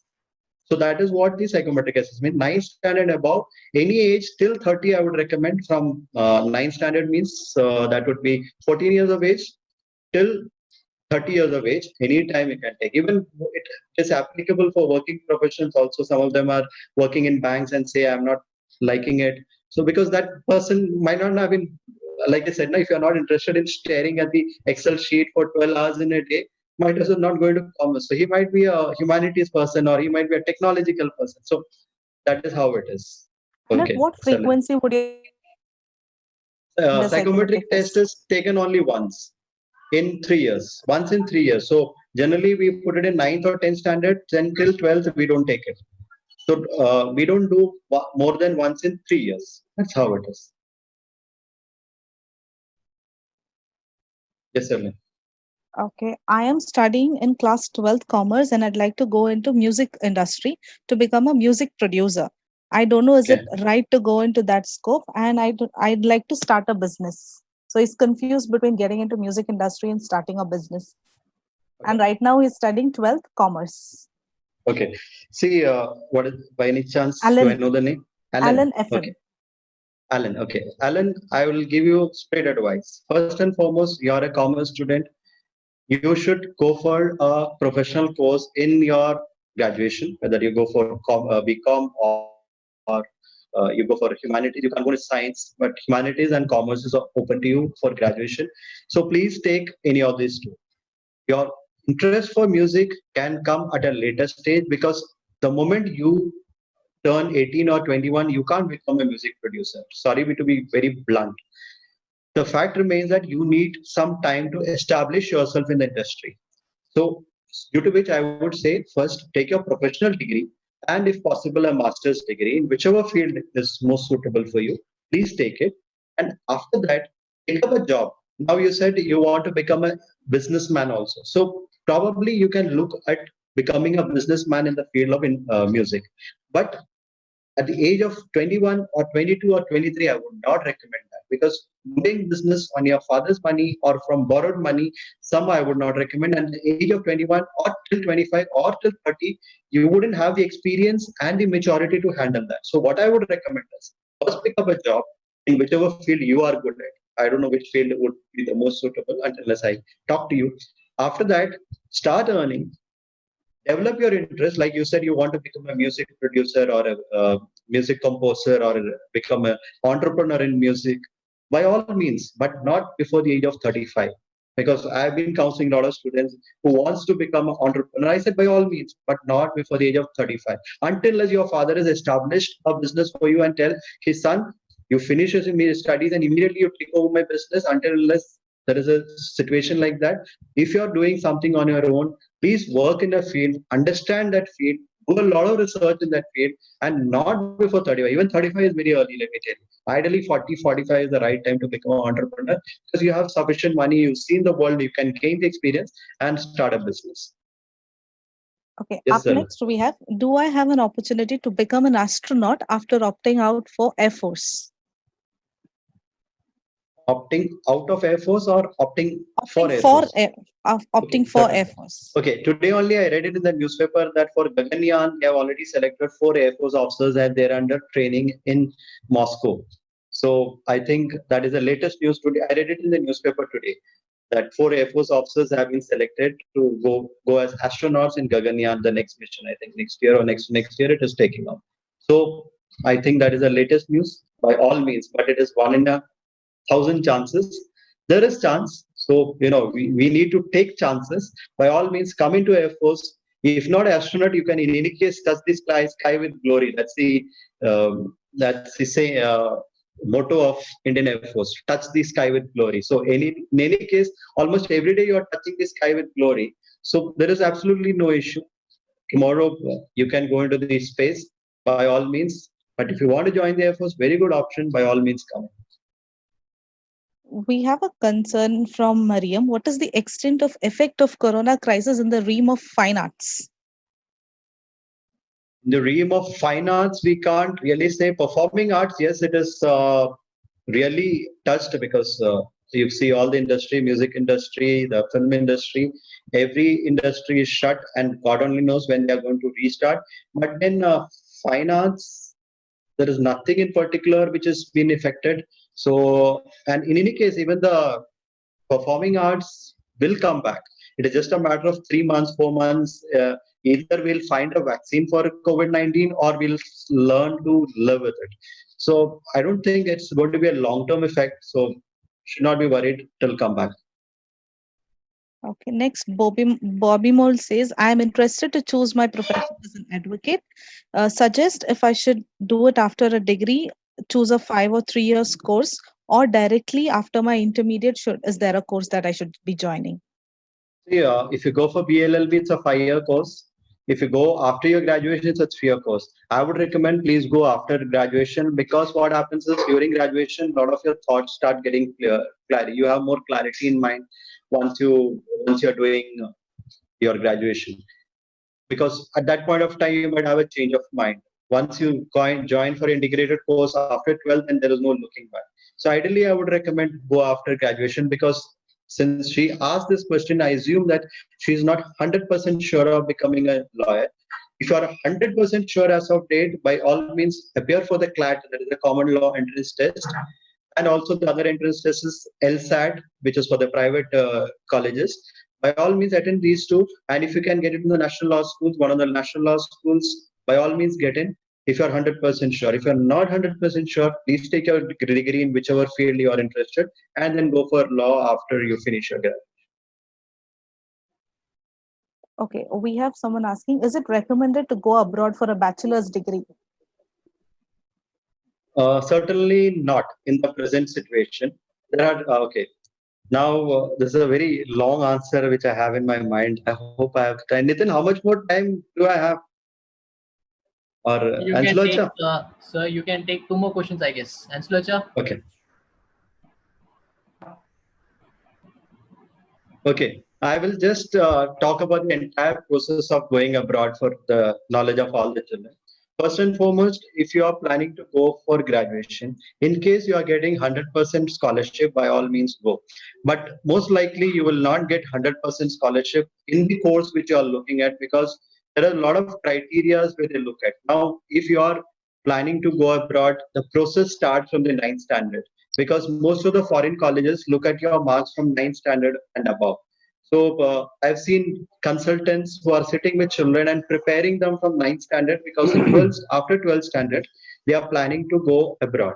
So that is what the psychometric assessment. 9th standard above, any age till 30, I would recommend. From 9th standard means that would be 14 years of age till 30 years of age. Any time you can take. Even it is applicable for working professions also. Some of them are working in banks and say, I'm not liking it. So because that person might not have been, like I said, if you're not interested in staring at the Excel sheet for 12 hours in a day, might as well not going to commerce. So he might be a humanities person or he might be a technological person. So that is how it is. And at Okay. what frequency would you the Psychometric test is taken only once in 3 years. Once in 3 years. So generally we put it in 9th or 10th standard. Then till 12th we don't take it. So we don't do more than once in 3 years. That's how it is. Yes, sir. Okay, I am studying in class 12th commerce and I'd like to go into music industry to become a music producer. I don't know, is it right to go into that scope? And I'd like to start a business. So he's confused between getting into music industry and starting a business. Okay. And right now he's studying 12th commerce. Okay. See, what is, by any chance, Alan, do I know the name? Alan FM. Okay. Alan, okay. Alan, I will give you straight advice. First and foremost, you're a commerce student. You should go for a professional course in your graduation, whether you go for BCom or you go for humanities, you can go to science, but humanities and commerce is open to you for graduation. So please take any of these two. Your interest for music can come at a later stage, because the moment you turn 18 or 21, you can't become a music producer. Sorry to be very blunt. The fact remains that you need some time to establish yourself in the industry. So, due to which I would say, first take your professional degree, and if possible, a master's degree in whichever field is most suitable for you. Please take it. And after that, take up a job. Now, you said you want to become a businessman also. So, probably you can look at becoming a businessman in the field of music. But at the age of 21 or 22 or 23, I would not recommend that, because doing business on your father's money or from borrowed money, some I would not recommend. And at the age of 21 or till 25 or till 30, you wouldn't have the experience and the maturity to handle that. So what I would recommend is first pick up a job in whichever field you are good at. I don't know which field would be the most suitable unless I talk to you. After that, start earning. Develop your interest. Like you said, you want to become a music producer or a music composer or become an entrepreneur in music. By all means, but not before the age of 35. Because I've been counseling a lot of students who wants to become an entrepreneur. I said by all means, but not before the age of 35. Until your father has established a business for you and tell his son, you finish your studies and immediately you take over my business, until unless there is a situation like that. If you're doing something on your own, please work in a field, understand that field, do a lot of research in that field, and not before 35. Even 35 is very early, let me tell you. Ideally, 40, 45 is the right time to become an entrepreneur, because you have sufficient money, you've seen the world, you can gain the experience and start a business. Okay, Yes, up sir. next we have, do I have an opportunity to become an astronaut after opting out for Air Force? Opting out of Air Force or opting for Air For Force? opting Okay, for Air Force. Okay, today only I read it in the newspaper that for Gaganyaan, they have already selected 4 Air Force officers and they're under training in Moscow. So I think that is the latest news today. I read it in the newspaper today that 4 Air Force officers have been selected to go as astronauts in Gaganyaan, the next mission. I think next year or next year it is taking off. So I think that is the latest news by all means, but it is 1 in 1,000 chances. There is chance. So, we need to take chances. By all means, come into Air Force. If not astronaut, you can in any case touch the sky with glory. That's the say, motto of Indian Air Force. Touch the sky with glory. So in any case, almost every day you are touching the sky with glory. So there is absolutely no issue. Tomorrow you can go into the space by all means. But if you want to join the Air Force, very good option. By all means, come. We have a concern from Mariam. What is the extent of effect of Corona crisis in the realm of fine arts? In the realm of fine arts, we can't really say. Performing arts, yes, it is really touched, because you see all the industry, music industry, the film industry, every industry is shut, and God only knows when they are going to restart. But in fine arts, there is nothing in particular which has been affected. So, and in any case, even the performing arts will come back. It is just a matter of 3 months, 4 months. Either we'll find a vaccine for COVID-19 or we'll learn to live with it. So I don't think it's going to be a long-term effect. So should not be worried. It'll come back. Okay, next, Bobby Mole says, I am interested to choose my profession as an advocate. Suggest if I should do it after a degree, choose a 5 or 3 years course, or directly after my intermediate. Is there a course that I should be joining? Yeah, if you go for BLLB, it's a 5-year course. If you go after your graduation, it's a 3-year course. I would recommend please go after graduation, because what happens is during graduation, a lot of your thoughts start getting clarity. You have more clarity in mind once you're doing your graduation, because at that point of time you might have a change of mind. Once you join for integrated course after 12th, then there is no looking back. So ideally, I would recommend go after graduation, because since she asked this question, I assume that she's not 100% sure of becoming a lawyer. If you are 100% sure as of date, by all means, appear for the CLAT, that is the Common Law Entrance Test. And also the other entrance test is LSAT, which is for the private colleges. By all means, attend these two. And if you can get into the national law schools, one of the national law schools, by all means, get in. if you're 100% sure. If you're not 100% sure, please take your degree in whichever field you are interested and then go for law after you finish your graduation. Okay, we have someone asking, is it recommended to go abroad for a bachelor's degree? Certainly not in the present situation. There are, okay. Now, this is a very long answer which I have in my mind. I hope I have time. Nitin, how much more time do I have? Or You can take, Anshulacha? sir, you can take 2 more questions, I guess. Anshulacha? Okay. Okay. I will just talk about the entire process of going abroad for the knowledge of all the children. First and foremost, if you are planning to go for graduation, in case you are getting 100% scholarship, by all means go. But most likely you will not get 100% scholarship in the course which you are looking at, because there are a lot of criteria where they look at. Now, if you are planning to go abroad, the process starts from the 9th standard, because most of the foreign colleges look at your marks from 9th standard and above. So I've seen consultants who are sitting with children and preparing them from 9th standard, because in 12th, after 12th standard, they are planning to go abroad.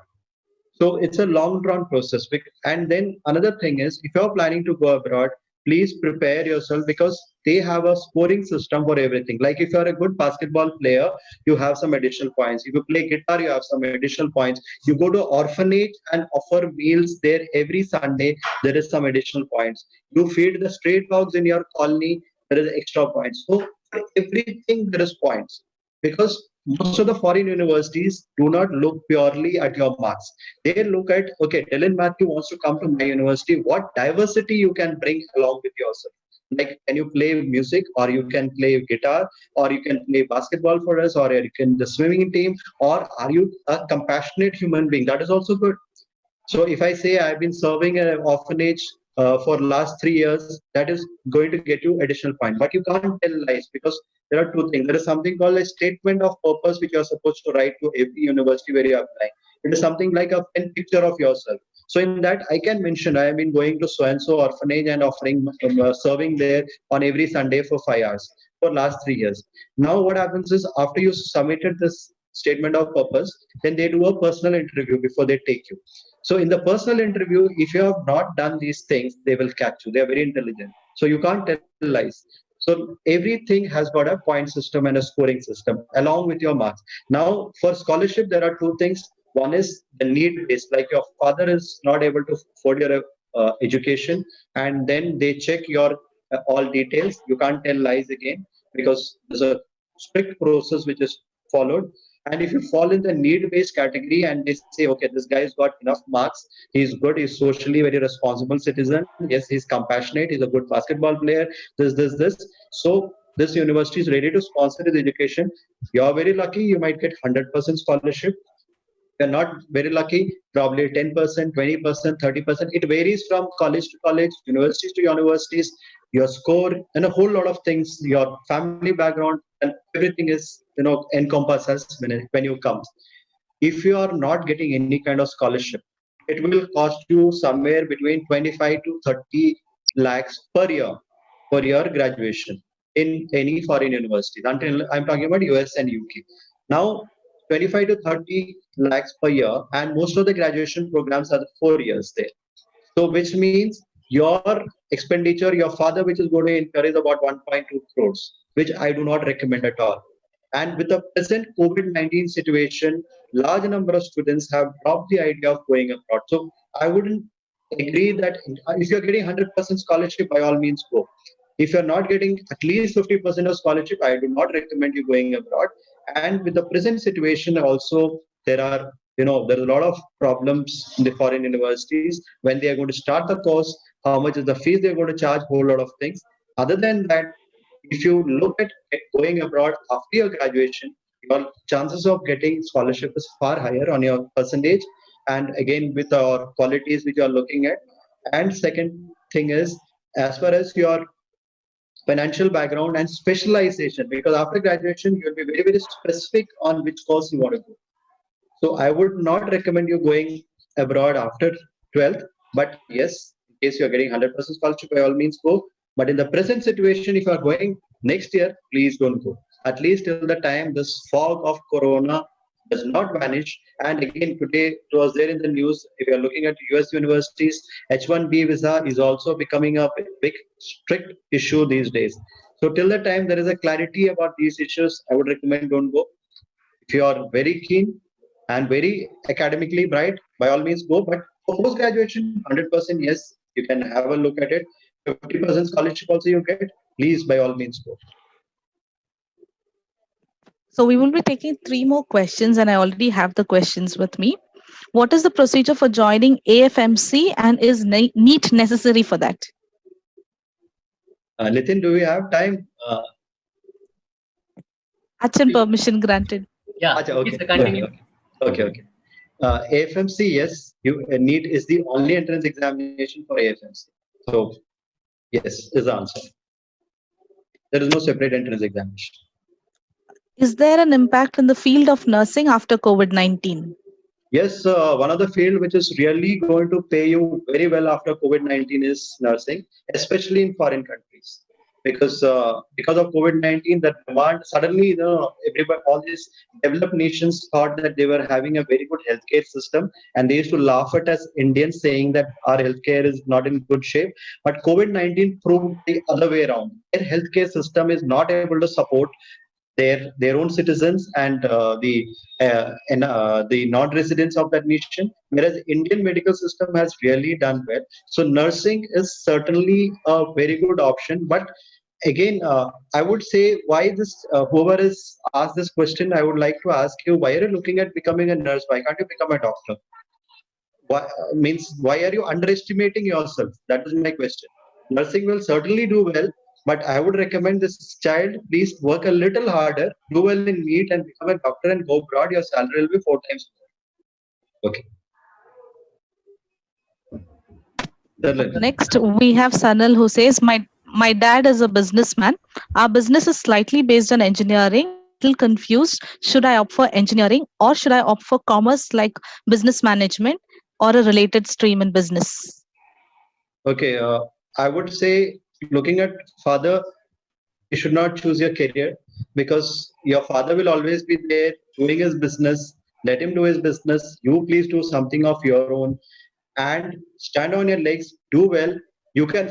So it's a long drawn process. And then another thing is, if you're planning to go abroad, please prepare yourself, because they have a scoring system for everything. Like if you're a good basketball player, you have some additional points. If you play guitar, you have some additional points. You go to orphanage and offer meals there every Sunday, there is some additional points. You feed the stray dogs in your colony, there is extra points. So for everything there is points, because most of the foreign universities do not look purely at your marks. They look at, okay, Dylan Matthew wants to come to my university. What diversity you can bring along with yourself? Like, can you play music, or you can play guitar, or you can play basketball for us, or you can the swimming team, or are you a compassionate human being? That is also good. So if I say I've been serving an orphanage for last 3 years, that is going to get you additional point. But you can't tell lies, because there are two things. There is something called a statement of purpose, which you are supposed to write to every university where you are applying. It is something like a pen picture of yourself. So in that, I can mention I have been going to so and so orphanage and offering serving there on every Sunday for 5 hours for last 3 years. Now what happens is, after you submitted this statement of purpose, then they do a personal interview before they take you. So in the personal interview, if you have not done these things, they will catch you. They are very intelligent. So you can't tell lies. So everything has got a point system and a scoring system along with your marks. Now for scholarship, there are two things. One is the need based, like your father is not able to afford your education, and then they check your all details. You can't tell lies again, because there's a strict process which is followed. And if you fall in the need-based category and they say, okay, this guy's got enough marks, he's good, he's socially very responsible citizen, yes, he's compassionate, he's a good basketball player, this. So this university is ready to sponsor his education. You're very lucky, you might get 100% scholarship. You're not very lucky, probably 10%, 20%, 30%. It varies from college to college, universities to universities, your score, and a whole lot of things, your family background, and everything is, encompasses when you come. If you are not getting any kind of scholarship, it will cost you somewhere between 25 to 30 lakhs per year for your graduation in any foreign universities. Until I'm talking about US and UK. Now, 25 to 30 lakhs per year, and most of the graduation programs are 4 years there. So, which means your expenditure, your father, which is going to incur, is about 1.2 crores, which I do not recommend at all. And with the present COVID-19 situation, large number of students have dropped the idea of going abroad. So I wouldn't agree that if you're getting 100% scholarship, by all means go. If you're not getting at least 50% of scholarship, I do not recommend you going abroad. And with the present situation also, there are there are a lot of problems in the foreign universities when they are going to start the course. How much is the fees they're going to charge? Whole lot of things. Other than that, if you look at going abroad after your graduation, your chances of getting scholarship is far higher on your percentage, and again with our qualities which you are looking at. And second thing is, as far as your financial background and specialization, because after graduation you'll be very specific on which course you want to go. So I would not recommend you going abroad after 12th, but yes, in case you're getting 100% scholarship, by all means go. But in the present situation, if you are going next year, please don't go. At least till the time this fog of corona does not vanish. And again, today it was there in the news. If you are looking at US universities, H-1B visa is also becoming a big strict issue these days. So till the time there is a clarity about these issues, I would recommend don't go. If you are very keen and very academically bright, by all means go. But for post graduation, 100% yes, you can have a look at it. 50% scholarship also you get. Please, by all means, go. So we will be taking three more questions, and I already have the questions with me. What is the procedure for joining AFMC, and is NEET necessary for that? Nitin, do we have time? Action permission granted. Yeah, Acha, okay. please continue. Okay. AFMC, yes, NEET is the only entrance examination for AFMC. So, yes, is the answer. There is no separate entrance examination. Is there an impact in the field of nursing after COVID-19? Yes, one of the field which is really going to pay you very well after COVID-19 is nursing, especially in foreign countries. Because of COVID-19, the demand suddenly, everybody, all these developed nations thought that they were having a very good healthcare system, and they used to laugh at us Indians, saying that our healthcare is not in good shape. But COVID-19 proved the other way around. Their healthcare system is not able to support their own citizens and the non-residents of that nation, whereas Indian medical system has really done well. So nursing is certainly a very good option. But again, I would say why this whoever is asked this question, I would like to ask you, why are you looking at becoming a nurse? Why can't you become a doctor? Why are you underestimating yourself? That is my question. Nursing will certainly do well, but I would recommend this child, please work a little harder, do well in NEET and become a doctor and go abroad. Your salary will be 4 times more. Okay. Darling. Next, we have Sanal who says, my dad is a businessman. Our business is slightly based on engineering. Little confused. Should I opt for engineering, or should I opt for commerce like business management or a related stream in business? Okay, I would say looking at father, you should not choose your career, because your father will always be there doing his business. Let him do his business. You please do something of your own and stand on your legs, do well. You can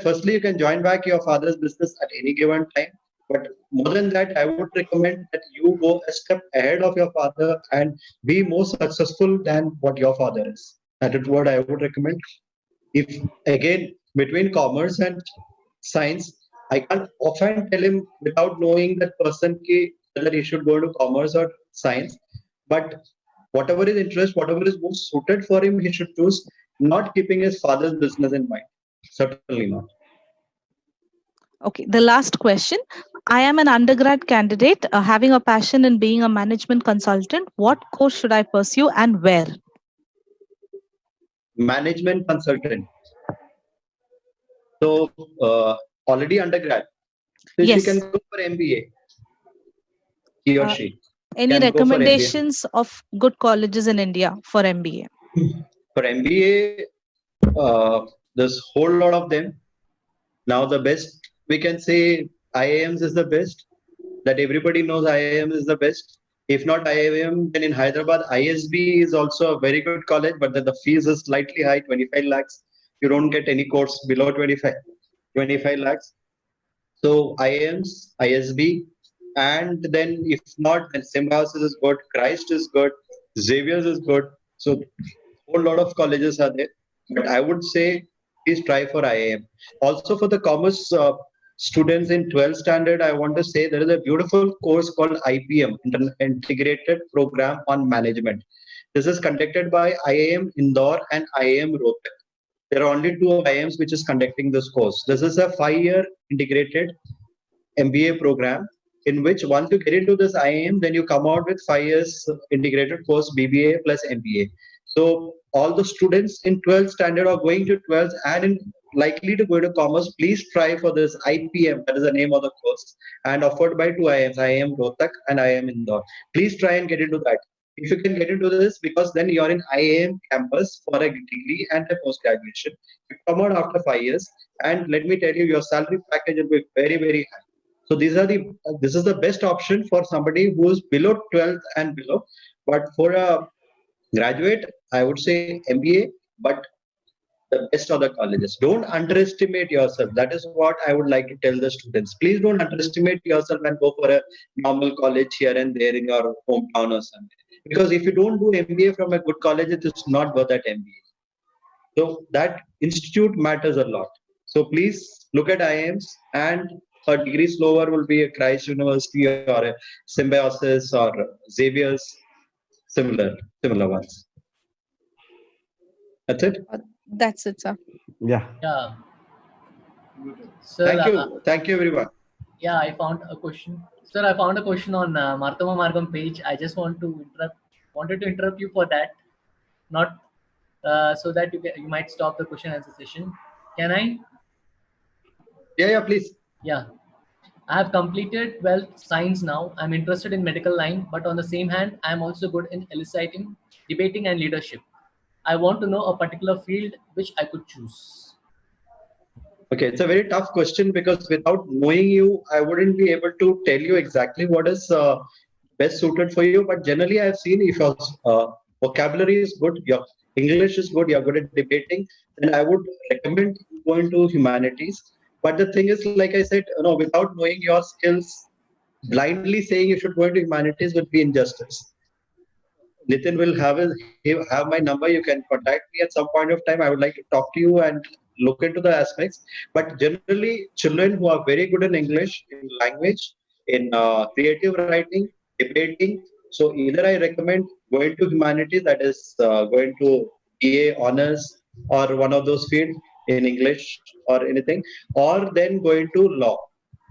join back your father's business at any given time. But more than that, I would recommend that you go a step ahead of your father and be more successful than what your father is. That is what I would recommend. If again, between commerce and science, I can't often tell him without knowing that person whether he should go to commerce or science. But whatever his interest, whatever is most suited for him, he should choose, not keeping his father's business in mind. Certainly not. Okay, the last question. I am an undergrad candidate having a passion in being a management consultant. What course should I pursue and where? Management consultant. So already undergrad. So Yes. she can go for MBA. He or she. Any can go for MBA. recommendations of good colleges in India for MBA? For MBA, there's whole lot of them. Now the best, we can say IIMs is the best. That everybody knows IIM is the best. If not IIM, then in Hyderabad, ISB is also a very good college, but the fees is slightly high, 25 lakhs. You don't get any course below 25 lakhs. So IIMs, ISB, and then if not, then Symbiosis is good, Christ is good, Xavier's is good. So whole lot of colleges are there, but I would say please try for IIM. Also for the commerce students in 12th standard, I want to say there is a beautiful course called IPM, Integrated Program on Management. This is conducted by IIM Indore and IIM Rohtak. There are only 2 IIMs which is conducting this course. This is a 5-year integrated MBA program in which once you get into this IIM, then you come out with 5 years integrated course BBA plus MBA. So all the students in 12th standard are going to 12th and likely to go to commerce. Please try for this IPM, that is the name of the course, and offered by 2 IIMs, IIM Rohtak and IIM Indore. Please try and get into that. If you can get into this, because then you're in IIM campus for a degree and a post graduation. You come out after 5 years, and let me tell you, your salary package will be very, very high. So this is the best option for somebody who is below 12th and below. But for a graduate, I would say MBA, but the best of the colleges. Don't underestimate yourself. That is what I would like to tell the students. Please don't underestimate yourself and go for a normal college here and there in your hometown or something. Because if you don't do MBA from a good college, it is not worth that MBA. So that institute matters a lot. So please look at IIMs, and a degree slower will be a Christ University or a Symbiosis or Xavier's, similar ones. That's it. That's it, sir. Yeah. Yeah. Sir, Thank you everyone. yeah, I found a question. Sir, I found a question on Marthoma Margam page. I just wanted to interrupt you for that, not so that you might stop the question answer session. Can I? Yeah, please. Yeah. I have completed 12th science now. I'm interested in medical line, but on the same hand, I'm also good in eliciting, debating, and leadership. I want to know a particular field which I could choose. Okay, it's a very tough question because without knowing you, I wouldn't be able to tell you exactly what is best suited for you. But generally, I've seen if your vocabulary is good, your English is good, you're good at debating, then I would recommend going to humanities. But the thing is, like I said, without knowing your skills, blindly saying you should go into humanities would be injustice. Nitin will have my number. You can contact me at some point of time. I would like to talk to you and look into the aspects. But generally, children who are very good in English, in language, in creative writing, debating. So either I recommend going to humanities, that is going to BA honors or one of those fields in English or anything, or then going to law.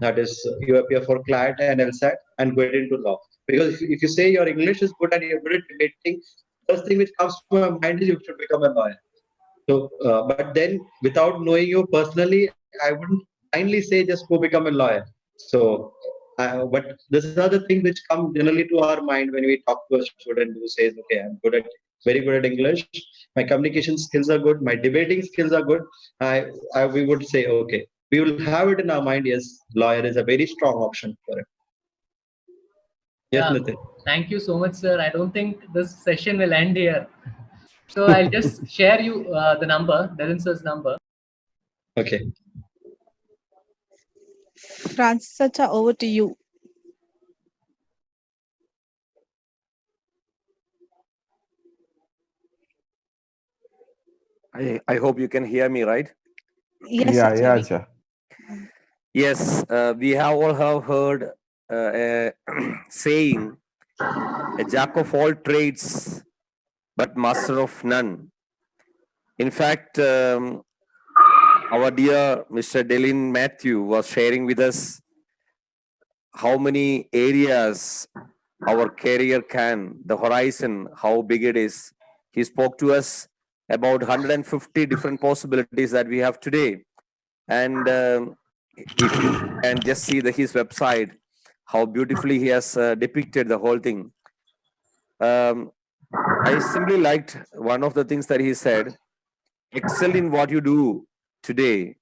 That is, you appear for CLAT and LSAT and go into law. Because if you say your English is good and you're good at debating, first thing which comes to my mind is you should become a lawyer. So, but then without knowing you personally, I wouldn't kindly say just go become a lawyer. So, but this is the thing which come generally to our mind when we talk to a student who says, okay, I'm very good at English. My communication skills are good. My debating skills are good. We would say, okay, we will have it in our mind. Yes, lawyer is a very strong option for it. Yes, Yeah, Nitin. thank you so much, sir. I don't think this session will end here. So I'll just share you the number, Darren sir's number. Okay. Francis Chacha, over to you. I hope you can hear me, right? Yes, Yeah, Chacha, yeah, we- Acha. Yes, we all have heard a saying, a jack of all trades, but master of none. In fact, our dear Mr. Delin Matthew was sharing with us how many areas our career can, the horizon, how big it is. He spoke to us about 150 different possibilities that we have today. And if you can just see his website, how beautifully he has depicted the whole thing. I simply liked one of the things that he said, excel in what you do today.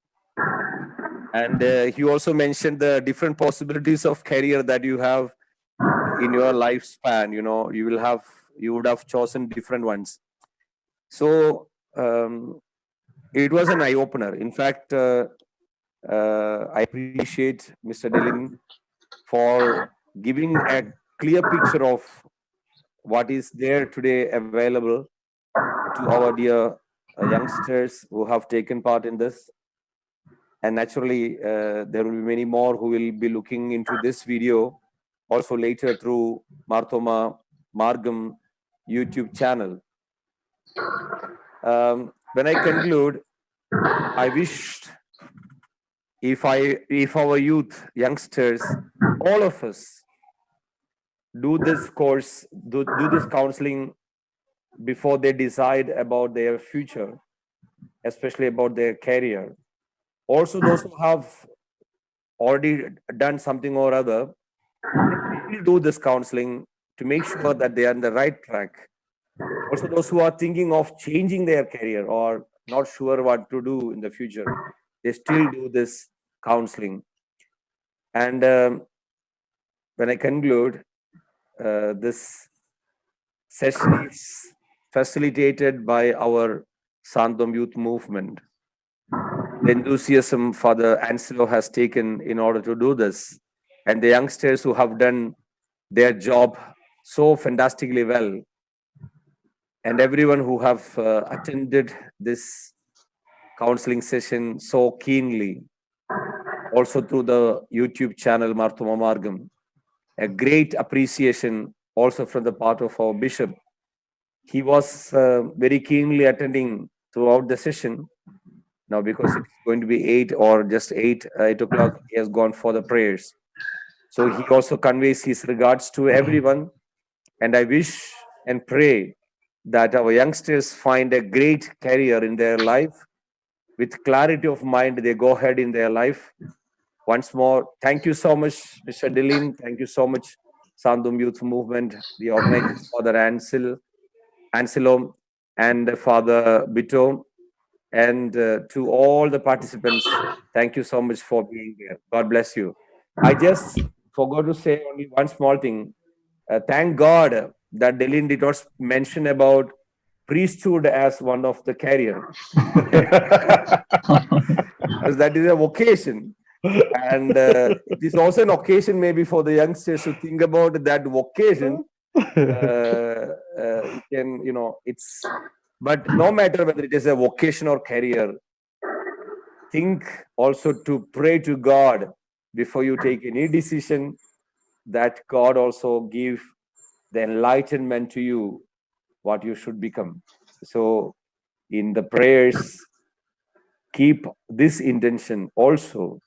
And he also mentioned the different possibilities of career that you have in your lifespan. You would have chosen different ones. So it was an eye-opener. In fact, I appreciate Mr. Delin for giving a clear picture of what is there today available to our dear youngsters who have taken part in this. And naturally, there will be many more who will be looking into this video also later through Marthoma Margam YouTube channel. When I conclude, I wished if our youth, youngsters, all of us do this course, do this counseling before they decide about their future, especially about their career. Also, those who have already done something or other, will do this counseling to make sure that they are on the right track. Also, those who are thinking of changing their career or not sure what to do in the future, they still do this counseling. And when I conclude, this session is facilitated by our Sandom Youth Movement. The enthusiasm Father Anselo has taken in order to do this, and the youngsters who have done their job so fantastically well, and everyone who have attended this counseling session so keenly, also through the YouTube channel Marthoma Margam. A great appreciation also from the part of our bishop. He was very keenly attending throughout the session. Now, because it's going to be 8 or just 8 o'clock, he has gone for the prayers. So he also conveys his regards to everyone. And I wish and pray that our youngsters find a great career in their life. With clarity of mind, they go ahead in their life. Once more, thank you so much, Mr. Dilin. Thank you so much, Sandum Youth Movement, the organizers, Father Anselm, and Father Bito, and to all the participants, thank you so much for being here. God bless you. I just forgot to say only one small thing. Thank God that Dilin did not mention about priesthood as one of the career. Because that is a vocation. And it is also an occasion maybe for the youngsters to think about that vocation. It's, but no matter whether it is a vocation or career, think also to pray to God before you take any decision, that God also give the enlightenment to you what you should become. So in the prayers, keep this intention also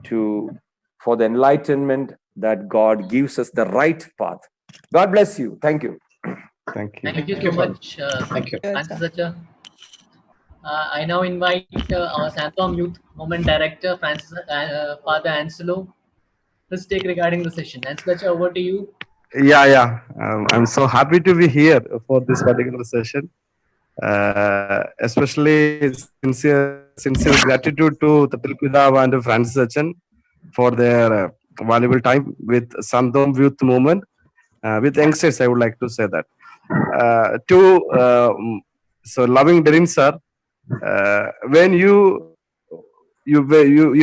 for the enlightenment, that God gives us the right path. God bless you. Thank you. Thank you. Thank you so much, Thank you. Francis Sacha. I now invite our Santom Youth Movement Director, Father Anselo, to speak regarding the session. Anselo Sacha, over to you. Yeah. I'm so happy to be here for this particular session. Especially sincere gratitude to Tatil Pidav and Francis Sachan for their valuable time with Sandom Youth Movement. With youngsters, I would like to say that. So loving Derin sir, when you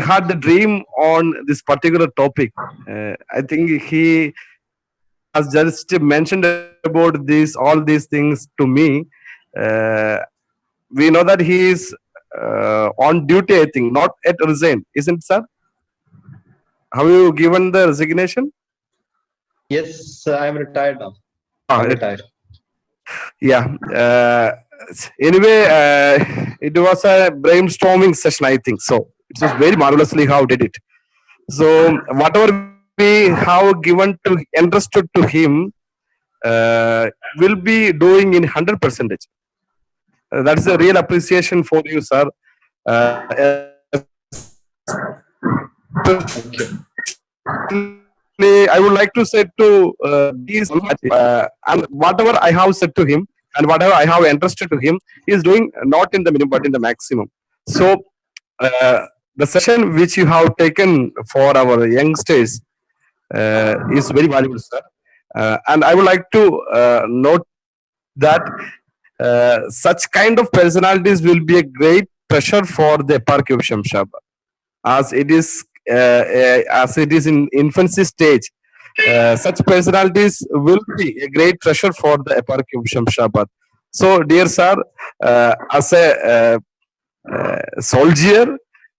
had the dream on this particular topic, I think he has just mentioned about all these things to me. We know that he is on duty, I think, not at resigned, isn't it, sir? Have you given the resignation? Yes, I'm retired now. Ah, I'm retired. Yeah. Anyway, it was a brainstorming session, I think. So it was very marvelously how did it. So whatever we have given to entrusted to him, will be doing in 100%. That's a real appreciation for you, sir. I would like to say to these, and whatever I have said to him and whatever I have entrusted to him, he is doing not in the minimum but in the maximum. So the session which you have taken for our youngsters is very valuable, sir. And I would like to note that such kind of personalities will be a great pressure for the Eparchy of Shamshabad, as it is in infancy stage. Such personalities will be a great treasure for the Eparchy of Shamshabad. So, dear sir, as a soldier,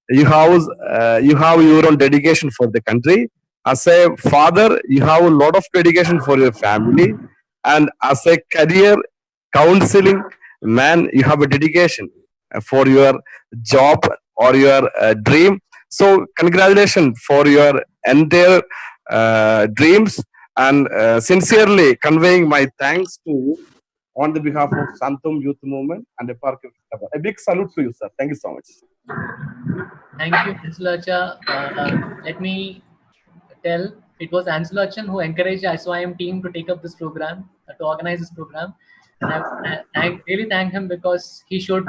you have your own dedication for the country. As a father, you have a lot of dedication for your family, and as a career counseling man, you have a dedication for your job or your dream. So, congratulations for your entire dreams, and sincerely conveying my thanks to you on the behalf of Santom Youth Movement and the Park of Shabbat. A big salute to you, sir. Thank you so much. Thank you, Anselo Sacha. Let me tell, it was Anselo Sacha who encouraged the SYM team to take up this program, to organize this program. And I really thank him because he showed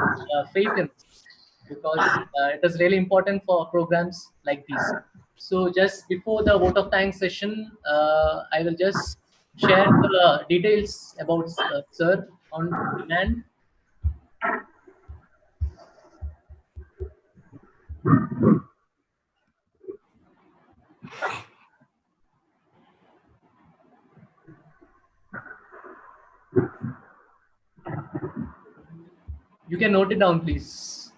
faith in this, because it is really important for programs like these. So just before the vote of thanks session, I will just share the details about sir on demand. You can note it down, please,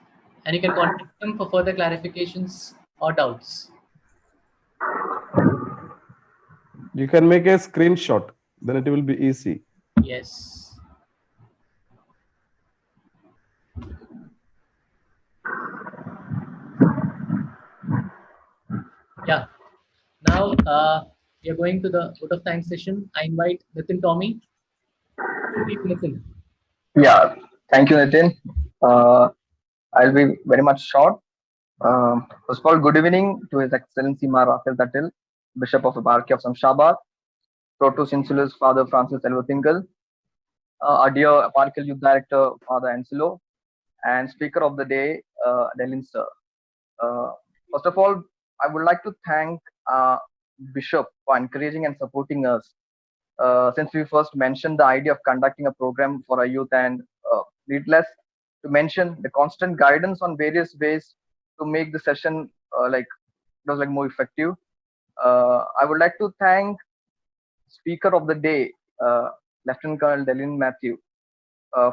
and you can contact them for further clarifications or doubts. You can make a screenshot, then it will be easy. Yes. Yeah. Now we are going to the vote of thanks session. I invite Nitin Tommy. Please, Nitin. Yeah, thank you, Nitin. I'll be very much short. First of all, good evening to His Excellency Mar Rafael Tatil, Bishop of Eparchy of Samshabad, Protos Insulis Father Francis Elvathingal, our dear Eparchial Youth Director Father Anselo, and Speaker of the Day, Delin Sir. First of all, I would like to thank Bishop for encouraging and supporting us since we first mentioned the idea of conducting a program for our youth, and needless to mention the constant guidance on various ways to make the session more effective. I would like to thank Speaker of the Day, Lieutenant Colonel Delin Matthew,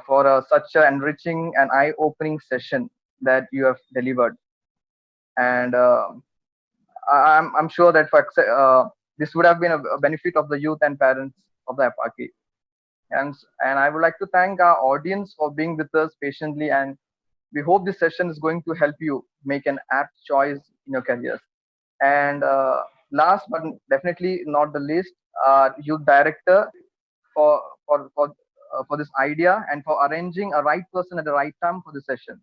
for such an enriching and eye-opening session that you have delivered. And I'm sure that this would have been a benefit of the youth and parents of the Eparchy. And I would like to thank our audience for being with us patiently, and we hope this session is going to help you make an apt choice in your careers. And last but definitely not the least, youth director for this idea and for arranging a right person at the right time for the session.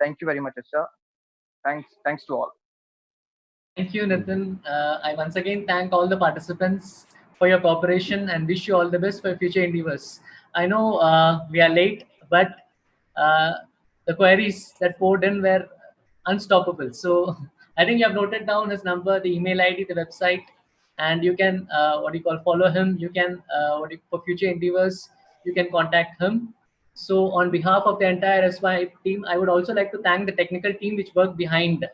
Thank you very much, Asha. Thanks to all. Thank you, Nitin. I once again thank all the participants for your cooperation and wish you all the best for future endeavors. I know we are late, but the queries that poured in were unstoppable. So I think you have noted down his number, the email ID, the website, and you can follow him. You can for future endeavors, you can contact him. So on behalf of the entire SY team, I would also like to thank the technical team which worked behind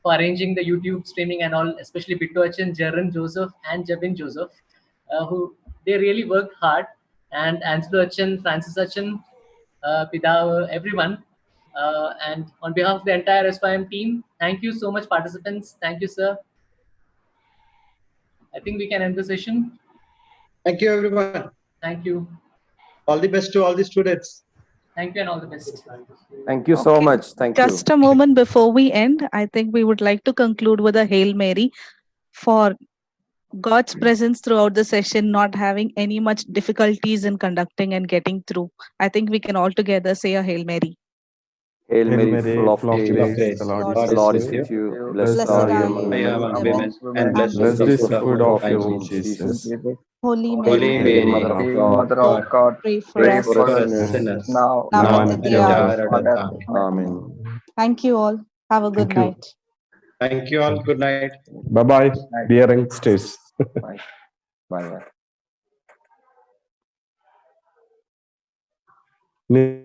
for arranging the YouTube streaming and all, especially Bittu Achan, Jaran Joseph, and Jabin Joseph, who they really worked hard. And Anselo Achan, Francis Achan, Pidav, everyone. And on behalf of the entire SYM team, thank you so much, participants. Thank you, sir. I think we can end the session. Thank you, everyone. Thank you. All the best to all the students. Thank you and all the best. Thank you so Okay. much. Thank you. Just a moment before we end, I think we would like to conclude with a Hail Mary for God's presence throughout the session, not having any much difficulties in conducting and getting through. I think we can all together say a Hail Mary. Hail Mary, full of full of grace. grace. The The Lord is with you. Blessed Blessed are are you you among among women, women, and blessed and is Blessed is the the fruit fruit of of your your womb, womb, Jesus. Jesus. Holy Holy Mary, Mary, Mary, Mother of Hail, God, Mother of God, pray for pray us for us sinners, sinners, now now now and and at at the the hour hour of of our our death. death. Amen. Thank you all. Have a good Thank you. night. Thank you all. Good night. Bye bye, dear youngsters. Bye. Bye. Bye.